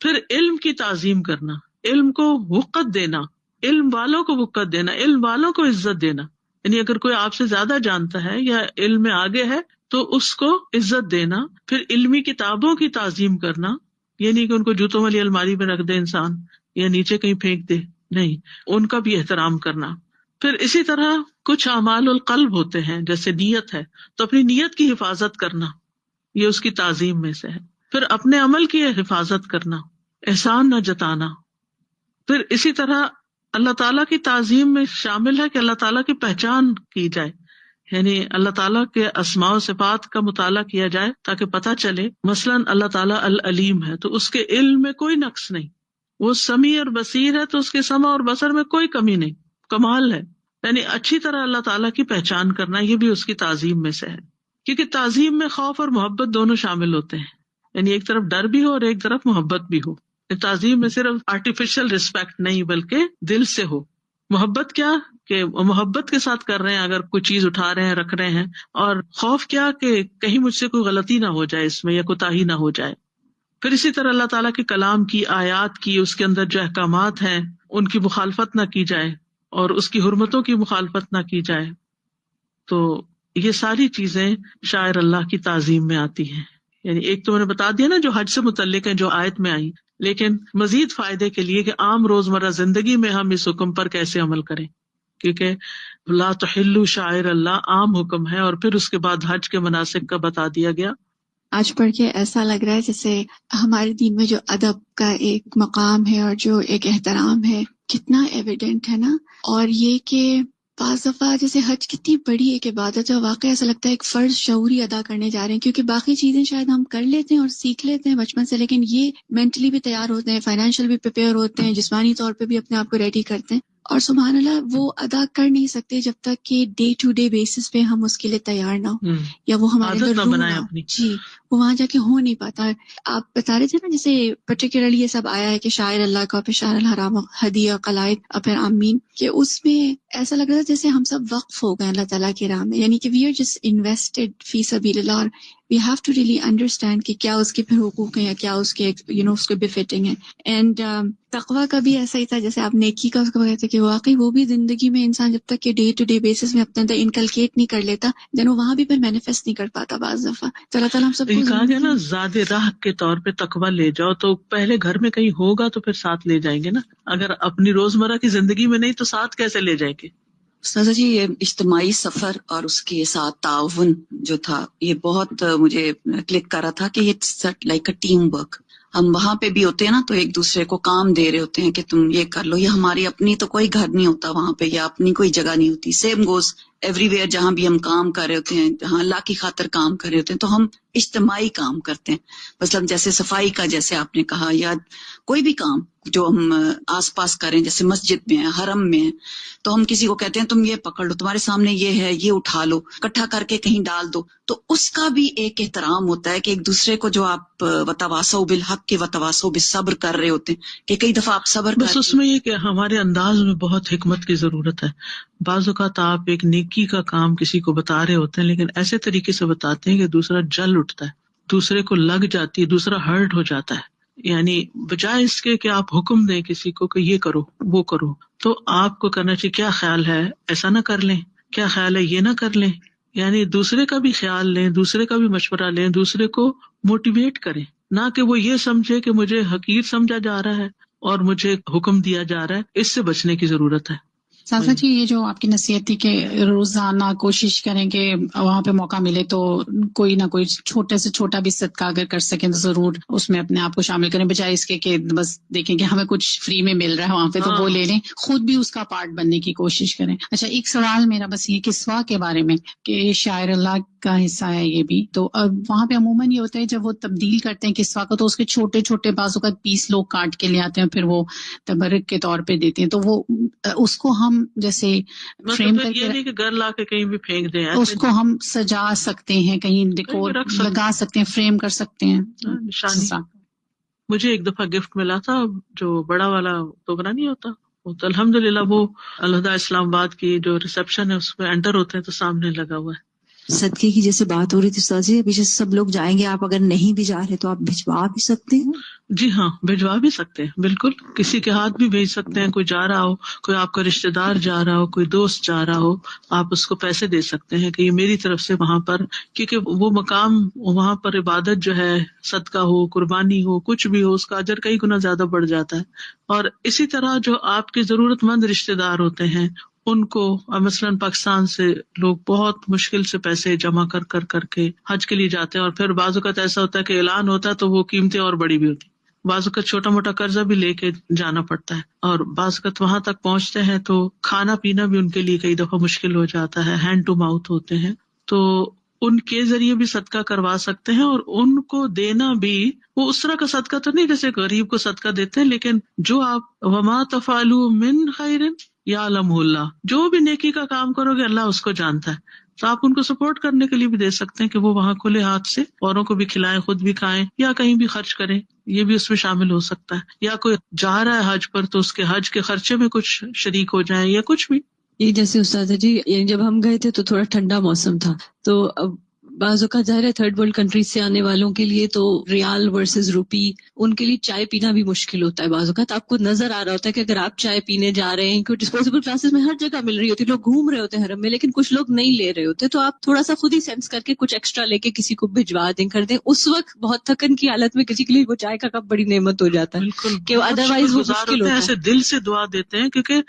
پھر علم کی تعظیم کرنا، علم کو وقت دینا، علم والوں کو وقت دینا، علم والوں کو عزت دینا. یعنی اگر کوئی آپ سے زیادہ جانتا ہے یا علم میں آگے ہے تو اس کو عزت دینا. پھر علمی کتابوں کی تعظیم کرنا، یہ نہیں کہ ان کو جوتوں والی الماری میں رکھ دے انسان یا نیچے کہیں پھینک دے، نہیں، ان کا بھی احترام کرنا. پھر اسی طرح کچھ اعمال القلب ہوتے ہیں جیسے نیت ہے، تو اپنی نیت کی حفاظت کرنا یہ اس کی تعظیم میں سے ہے. پھر اپنے عمل کی حفاظت کرنا، احسان نہ جتانا. پھر اسی طرح اللہ تعالیٰ کی تعظیم میں شامل ہے کہ اللہ تعالیٰ کی پہچان کی جائے، یعنی اللہ تعالیٰ کے اسماء و صفات کا مطالعہ کیا جائے تاکہ پتہ چلے. مثلاً اللہ تعالیٰ العلیم ہے تو اس کے علم میں کوئی نقص نہیں، وہ سمیع اور بصیر ہے تو اس کے سمع اور بصر میں کوئی کمی نہیں، کمال ہے. یعنی اچھی طرح اللہ تعالیٰ کی پہچان کرنا یہ بھی اس کی تعظیم میں سے ہے، کیونکہ تعظیم میں خوف اور محبت دونوں شامل ہوتے ہیں. یعنی ایک طرف ڈر بھی ہو اور ایک طرف محبت بھی ہو. تعظیم میں صرف آرٹیفیشل رسپیکٹ نہیں بلکہ دل سے ہو. محبت کیا کہ محبت کے ساتھ کر رہے ہیں، اگر کوئی چیز اٹھا رہے ہیں رکھ رہے ہیں، اور خوف کیا کہ کہیں مجھ سے کوئی غلطی نہ ہو جائے اس میں یا کوتاہی نہ ہو جائے. پھر اسی طرح اللہ تعالیٰ کے کلام کی، آیات کی، اس کے اندر جو احکامات ہیں ان کی مخالفت نہ کی جائے اور اس کی حرمتوں کی مخالفت نہ کی جائے. تو یہ ساری چیزیں شاعر اللہ کی تعظیم میں آتی ہیں. یعنی ایک تو میں نے بتا دیا نا جو حج سے متعلق ہیں جو آیت میں آئی، لیکن مزید فائدے کے لیے کہ عام روزمرہ زندگی میں ہم اس حکم پر کیسے عمل کریں، کیونکہ لا تحلوا شعائر اللہ عام حکم ہے، اور پھر اس کے بعد حج کے مناسک کا بتا دیا گیا. آج پڑھ کے ایسا لگ رہا ہے جیسے ہمارے دین میں جو ادب کا ایک مقام ہے اور جو ایک احترام ہے کتنا ایویڈنٹ ہے نا. اور یہ کہ بعض دفعہ جیسے حج کتنی بڑی ایک عبادت ہے، واقعی ایسا لگتا ہے ایک فرض شعوری ادا کرنے جا رہے ہیں، کیونکہ باقی چیزیں شاید ہم کر لیتے ہیں اور سیکھ لیتے ہیں بچپن سے، لیکن یہ مینٹلی بھی تیار ہوتے ہیں، فائنینشیل بھی پریپیئر ہوتے ہیں، جسمانی طور پہ بھی اپنے آپ کو ریڈی کرتے ہیں، اور سبحان اللہ وہ ادا کر نہیں سکتے جب تک کہ ڈے ٹو ڈے بیسس پہ ہم اس کے لیے تیار نہ ہو یا وہ ہمارے اندر روح نہ ہو. جی وہ وہاں جا کے ہو نہیں پاتا. آپ بتا رہے تھے نا جیسے پرٹیکولرلی یہ سب آیا ہے کہ شاعر اللہ کا، پھر شاعر الحرام، ہدیہ، قلائد، اور پھر آمین، کہ اس میں ایسا لگ رہا تھا جیسے ہم سب وقف ہو گئے اللہ تعالیٰ کی راہ میں، یعنی کہ وی آر جسٹ انویسٹڈ فی سبیل اللہ، اور we have to really understand کہ کیا اس کے پھر حقوق ہیں یا کیا اس کے اس کو بفٹنگ ہے. اینڈ تقویٰ کا بھی ایسا ہی تھا جیسے آپ نیکی کا اس کو کہتے کہ واقعی وہ بھی زندگی میں انسان جب تک کہ ڈے ٹو ڈے بیسس میں اپنے اندر انکلکیٹ نہیں کر لیتا دین وہ وہاں بھی پھر مینیفیسٹ نہیں کر پاتا بعض دفعہ. تو اللہ تعالیٰ ہم سب کو کہا گیا نا زاد راہ کے طور پہ تقویٰ لے جاؤ، تو پہلے گھر میں کہیں ہوگا تو پھر ساتھ لے جائیں گے نا. اگر اپنی روزمرہ کی زندگی میں نہیں تو ساتھ کیسے لے جائیں گے؟ استاذہ جی یہ اجتماعی سفر اور اس کے ساتھ تعاون جو تھا یہ بہت مجھے کلک کر رہا تھا کہ it's like a team work. ہم وہاں پہ بھی ہوتے ہیں نا تو ایک دوسرے کو کام دے رہے ہوتے ہیں کہ تم یہ کر لو، یا ہماری اپنی تو کوئی گھر نہیں ہوتا وہاں پہ یا اپنی کوئی جگہ نہیں ہوتی. سیم گوز ایوری ویئر جہاں بھی ہم کام کر رہے ہوتے ہیں، جہاں اللہ کی خاطر کام کر رہے ہوتے ہیں، تو ہم اجتماعی کام کرتے ہیں. مثلاً جیسے صفائی کا جیسے آپ نے کہا، یا کوئی بھی کام جو ہم آس پاس کریں، جیسے مسجد میں ہیں، حرم میں ہیں، تو ہم کسی کو کہتے ہیں تم یہ پکڑ لو، تمہارے سامنے یہ ہے، یہ اٹھا لو، اکٹھا کر کے کہیں ڈال دو. تو اس کا بھی ایک احترام ہوتا ہے کہ ایک دوسرے کو جو آپ وتواصوا بالحق کے وتواصوا بالصبر کر رہے ہوتے ہیں، کہ کئی دفعہ آپ صبر بس اس میں یہ کہ ہمارے انداز میں بہت حکمت کی ضرورت ہے. بعض اوقات آپ ایک نیکی کا کام کسی کو بتا رہے ہوتے ہیں، لیکن ایسے طریقے سے بتاتے ہیں کہ دوسرا جل اٹھتا ہے، دوسرے کو لگ جاتی ہے، دوسرا ہرٹ ہو جاتا ہے. یعنی بجائے اس کے کہ آپ حکم دیں کسی کو کہ یہ کرو وہ کرو، تو آپ کو کرنا چاہیے کیا خیال ہے ایسا نہ کر لیں، کیا خیال ہے یہ نہ کر لیں. یعنی دوسرے کا بھی خیال لیں، دوسرے کا بھی مشورہ لیں، دوسرے کو موٹیویٹ کریں، نہ کہ وہ یہ سمجھے کہ مجھے حقیر سمجھا جا رہا ہے اور مجھے حکم دیا جا رہا ہے. اس سے بچنے کی ضرورت ہے. سازا جی، یہ جو آپ کی نصیحت تھی کہ روزانہ کوشش کریں کہ وہاں پہ موقع ملے تو کوئی نہ کوئی چھوٹے سے چھوٹا بھی صدقہ اگر کر سکیں تو ضرور اس میں اپنے آپ کو شامل کریں، بجائے اس کے کہ بس دیکھیں کہ ہمیں کچھ فری میں مل رہا ہے وہاں پہ تو وہ لے لیں، خود بھی اس کا پارٹ بننے کی کوشش کریں. اچھا، ایک سوال میرا بس یہ کسوا کے بارے میں کہ شاعر اللہ کا حصہ ہے یہ بھی، تو اب وہاں پہ عموماً یہ ہوتا ہے جب وہ تبدیل کرتے ہیں کسوا کو تو اس کے چھوٹے چھوٹے بعض اوقات پیس لوگ کاٹ کے لے آتے ہیں، پھر وہ تبرک کے طور پہ دیتے ہیں، تو وہ اس کو ہم جیسے فریم کر یہ نہیں کہ گھر لا کے کہیں بھی پھینک دیں، اس کو ہم سجا سکتے ہیں، کہیں ڈیکور لگا سکتے ہیں، فریم کر سکتے ہیں. نشانی. مجھے ایک دفعہ گفٹ ملا تھا جو بڑا والا ٹوکرا نہیں ہوتا، تو الحمدللہ وہ الہدیٰ اسلام آباد کی جو ریسپشن ہے اس پہ انٹر ہوتے ہیں تو سامنے لگا ہوا ہے. صدقے کی جیسے بات ہو رہی تھی استاد جی، ابھی جیسے سب لوگ جائیں گے، آپ اگر نہیں بھی جا رہے تو آپ بھجوا بھی سکتے ہیں. جی ہاں، بھجوا بھی سکتے ہیں، بالکل کسی کے ہاتھ بھی بھیج سکتے ہیں. کوئی جا رہا ہو، کوئی آپ کا رشتہ دار جا رہا ہو، کوئی دوست جا رہا ہو، آپ اس کو پیسے دے سکتے ہیں کہ یہ میری طرف سے وہاں پر، کیونکہ وہ مقام وہاں پر عبادت جو ہے، صدقہ ہو، قربانی ہو، کچھ بھی ہو، اس کا اجر کئی گنا زیادہ بڑھ جاتا ہے. اور اسی طرح جو آپ کے ضرورت مند رشتہ دار ہوتے ہیں ان کو، مثلاً پاکستان سے لوگ بہت مشکل سے پیسے جمع کر کے حج کے لیے جاتے ہیں، اور پھر بعض اوقات ایسا ہوتا ہے کہ اعلان ہوتا ہے تو وہ قیمتیں اور بڑی بھی ہوتی، بعض اوقات چھوٹا موٹا قرضہ بھی لے کے جانا پڑتا ہے، اور بعض اوقات وہاں تک پہنچتے ہیں تو کھانا پینا بھی ان کے لیے کئی دفعہ مشکل ہو جاتا ہے، ہینڈ ٹو ماؤتھ ہوتے ہیں، تو ان کے ذریعے بھی صدقہ کروا سکتے ہیں. اور ان کو دینا بھی وہ اس طرح کا صدقہ تو نہیں جیسے غریب کو صدقہ دیتے ہیں، لیکن جو آپ وما تفعلوا من خیر یعلمہ اللہ، جو بھی نیکی کا کام کرو گے اللہ اس کو جانتا ہے، تو آپ ان کو سپورٹ کرنے کے لیے بھی دے سکتے ہیں کہ وہ وہاں کھلے ہاتھ سے اوروں کو بھی کھلائیں، خود بھی کھائیں، یا کہیں بھی خرچ کریں، یہ بھی اس میں شامل ہو سکتا ہے. یا کوئی جا رہا ہے حج پر تو اس کے حج کے خرچے میں کچھ شریک ہو جائیں یا کچھ بھی. یہ جیسے استاد جی، جب ہم گئے تھے تو تھوڑا ٹھنڈا موسم تھا، تو اب بعض اوقات ظاہر ہے تھرڈ ورلڈ کنٹریز سے آنے والوں کے لیے تو ریال ورسز روپی، ان کے لیے چائے پینا بھی مشکل ہوتا ہے. بعض اوقات آپ کو نظر آ رہا ہوتا ہے کہ اگر آپ چائے پینے جا رہے ہیں، کیونکہ ڈسپوزیبل گلاسز میں ہر جگہ مل رہی ہوتی ہے، لوگ گھوم رہے ہوتے ہیں حرم میں، لیکن کچھ لوگ نہیں لے رہے ہوتے، تو آپ تھوڑا سا خود ہی سینس کر کے کچھ ایکسٹرا لے کے کسی کو بھجوا دیں، کر دیں. اس وقت بہت تھکن کی حالت میں کسی کے لیے وہ چائے کا کپ بڑی نعمت ہو جاتا ہے، بالکل کہ ادروائز وہ مشکل ہوتا ہے. ایسے دل سے دعا دیتے ہیں، کیونکہ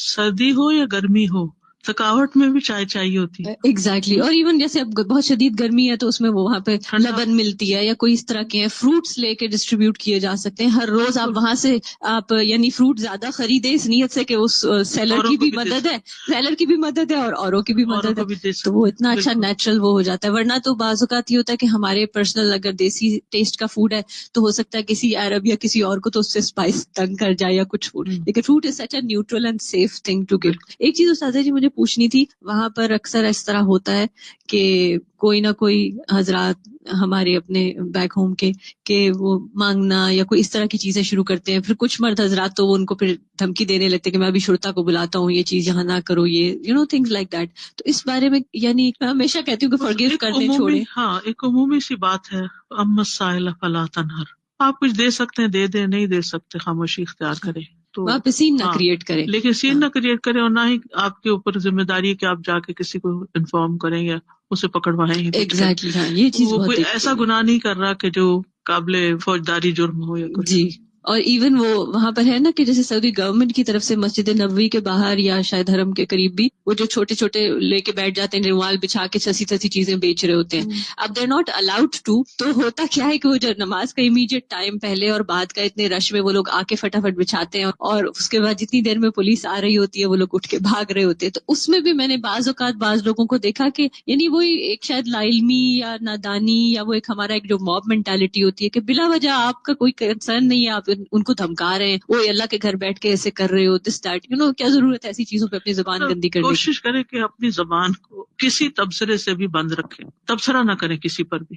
سردی ہو یا گرمی ہو تھکاوٹ میں بھی چائے چاہیے ہوتی ہے. ایگزیکٹلی. اور ایون جیسے اب بہت شدید گرمی ہے تو اس میں وہ وہاں پہ لبن ملتی ہے یا کوئی اس طرح کے ہیں، فروٹس لے کے ڈسٹریبیوٹ کیے جا سکتے ہیں. ہر روز آپ وہاں سے آپ یعنی فروٹ زیادہ خریدیں اس نیت سے کہ اس سیلر کی بھی مدد ہے، سیلر کی بھی مدد ہے اور اوروں کی بھی مدد ہے، تو وہ اتنا اچھا نیچرل وہ ہو جاتا ہے. ورنہ تو بعض اوقات یہ ہوتا ہے کہ ہمارے پرسنل اگر دیسی ٹیسٹ کا فوڈ ہے تو ہو سکتا ہے کسی عرب یا کسی اور کو تو اس سے اسپائس تنگ کر جائے یا کچھ فوڈ، لیکن fruit is such a neutral and safe thing to give. ایک چیز استاذہ جی مجھے پوچھنی تھی، وہاں پر اکثر اس طرح ہوتا ہے کہ کوئی نہ کوئی حضرات ہمارے اپنے بیک ہوم کے کہ وہ مانگنا یا کوئی اس طرح کی چیزیں شروع کرتے ہیں، پھر کچھ مرد حضرات تو وہ ان کو پھر دھمکی دینے لگتے ہیں کہ میں ابھی شرطا کو بلاتا ہوں، یہ چیز یہاں نہ کرو، یہ تھنگز لائک دیٹ. تو اس بارے میں یعنی میں ہمیشہ کہتی ہوں کہ فرگیو کرنے چھوڑیں. ہاں، ایک عمومی سی بات ہے، اما السائل فلا تنہر، آپ کچھ دے سکتے ہیں دے دیں، نہیں دے سکتے خاموشی اختیار کریں، تو آپ سین نہ کریٹ کریں، لیکن سین نہ کریٹ کریں، اور نہ ہی آپ کے اوپر ذمہ داری ہے کہ آپ جا کے کسی کو انفارم کریں یا اسے پکڑوائیں. ایگزیکٹلی. ہاں، یہ چیز وہ کوئی ایسا گناہ نہیں کر رہا کہ جو قابل فوجداری جرم ہو یا کچھ. جی اور ایون وہ وہاں پر ہے نا کہ جیسے سعودی گورنمنٹ کی طرف سے مسجد نبوی کے باہر یا شاید حرم کے قریب بھی وہ جو چھوٹے چھوٹے لے کے بیٹھ جاتے ہیں رومال بچھا کے سسی سسی چیزیں بیچ رہے ہوتے ہیں. اب دے ناٹ الاؤڈ ٹو. تو ہوتا کیا ہے کہ وہ جو نماز کا امیڈیٹ ٹائم پہلے اور بعد کا اتنے رش میں وہ لوگ آ کے فٹافٹ بچھاتے ہیں اور اس کے بعد جتنی دیر میں پولیس آ رہی ہوتی ہے وہ لوگ اٹھ کے بھاگ رہے ہوتے ہیں. تو اس میں بھی میں نے بعض اوقات بعض لوگوں کو دیکھا کہ یعنی وہی ایک شاید لا علمی یا نادانی یا وہ ایک ہمارا ایک جو موب مینٹالٹی ہوتی ہے کہ بلا وجہ آپ کا کوئی کنسرن نہیں ہے, آپ ان کو دھمکا رہے ہیں, وہ اللہ کے گھر بیٹھ کے ایسے کر رہے ہو دس دیٹ کیا ضرورت ہے ایسی چیزوں پہ اپنی زبان گندی کرنے کی. کوشش کریں کہ اپنی زبان کو کسی تبصرے سے بھی بند رکھیں, تبصرہ نہ کریں کسی پر بھی.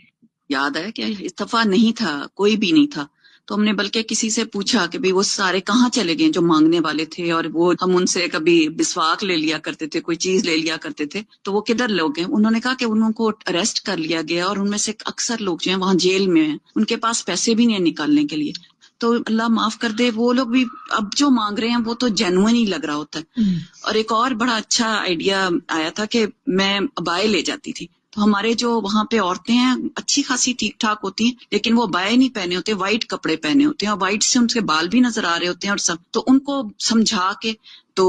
یاد ہے کہ اتفاق نہیں تھا, کوئی بھی نہیں تھا, تو ہم نے بلکہ کسی سے پوچھا کہ وہ سارے کہاں چلے گئے جو مانگنے والے تھے, اور وہ ہم ان سے کبھی مسواک لے لیا کرتے تھے, کوئی چیز لے لیا کرتے تھے, تو وہ کدھر لوگ ہیں؟ انہوں نے کہا کہ انہوں کو اریسٹ کر لیا گیا اور ان میں سے اکثر لوگ جو ہیں وہاں جیل میں ہیں, ان کے پاس پیسے بھی نہیں ہیں نکالنے کے لیے. تو اللہ معاف کر دے, وہ لوگ بھی اب جو مانگ رہے ہیں وہ تو جینوئن ہی لگ رہا ہوتا ہے. اور ایک اور بڑا اچھا آئیڈیا آیا تھا کہ میں ابائے لے جاتی تھی, تو ہمارے جو وہاں پہ عورتیں ہیں اچھی خاصی ٹھیک ٹھاک ہوتی ہیں, لیکن وہ بائے نہیں پہنے ہوتے, وائٹ کپڑے پہنے ہوتے ہیں, اور وائٹ سے ان کے بال بھی نظر آ رہے ہوتے ہیں اور سب. تو ان کو سمجھا کے تو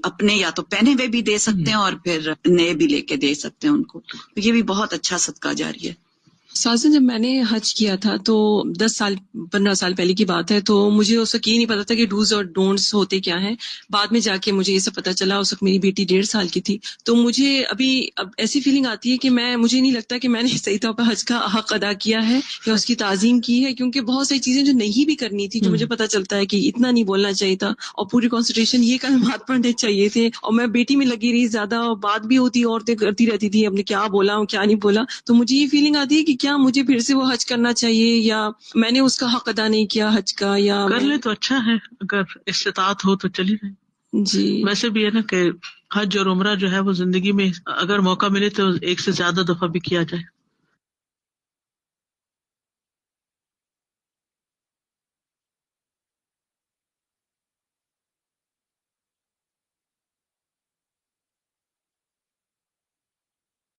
اپنے یا تو پہنے ہوئے بھی دے سکتے ہیں اور پھر نئے بھی لے کے دے سکتے ہیں ان کو. تو یہ بھی بہت اچھا صدقہ جاری ہے. سازن جب میں نے حج کیا تھا تو 15 سال پہلے کی بات ہے, تو مجھے اس وقت یہ نہیں پتا تھا کہ ڈوز اور ڈونٹس ہوتے کیا ہیں. بعد میں جا کے مجھے یہ سب پتا چلا. اس وقت میری بیٹی 1.5 سال کی تھی. تو مجھے اب ایسی فیلنگ آتی ہے کہ مجھے نہیں لگتا کہ میں نے صحیح طور پر حج کا حق ادا کیا ہے یا اس کی تعظیم کی ہے, کیونکہ بہت ساری چیزیں جو نہیں بھی کرنی تھی, جو مجھے پتا چلتا ہے کہ اتنا نہیں بولنا چاہیے تھا, اور پوری کانسنٹریشن یہ کلمات پڑھنے چاہیے تھے, اور میں بیٹی میں لگی رہی زیادہ, اور بات بھی ہوتی عورتیں کرتی رہتی تھی اب نے کیا بولا اور کیا نہیں بولا. تو مجھے یہ فیلنگ آتی ہے کہ کیا مجھے پھر سے وہ حج کرنا چاہیے, یا میں نے اس کا حق ادا نہیں کیا حج کا, یا کر لے تو اچھا ہے, اگر استطاعت ہو تو چلی رہے. جی ویسے بھی ہے نا کہ حج اور عمرہ جو ہے وہ زندگی میں اگر موقع ملے تو ایک سے زیادہ دفعہ بھی کیا جائے.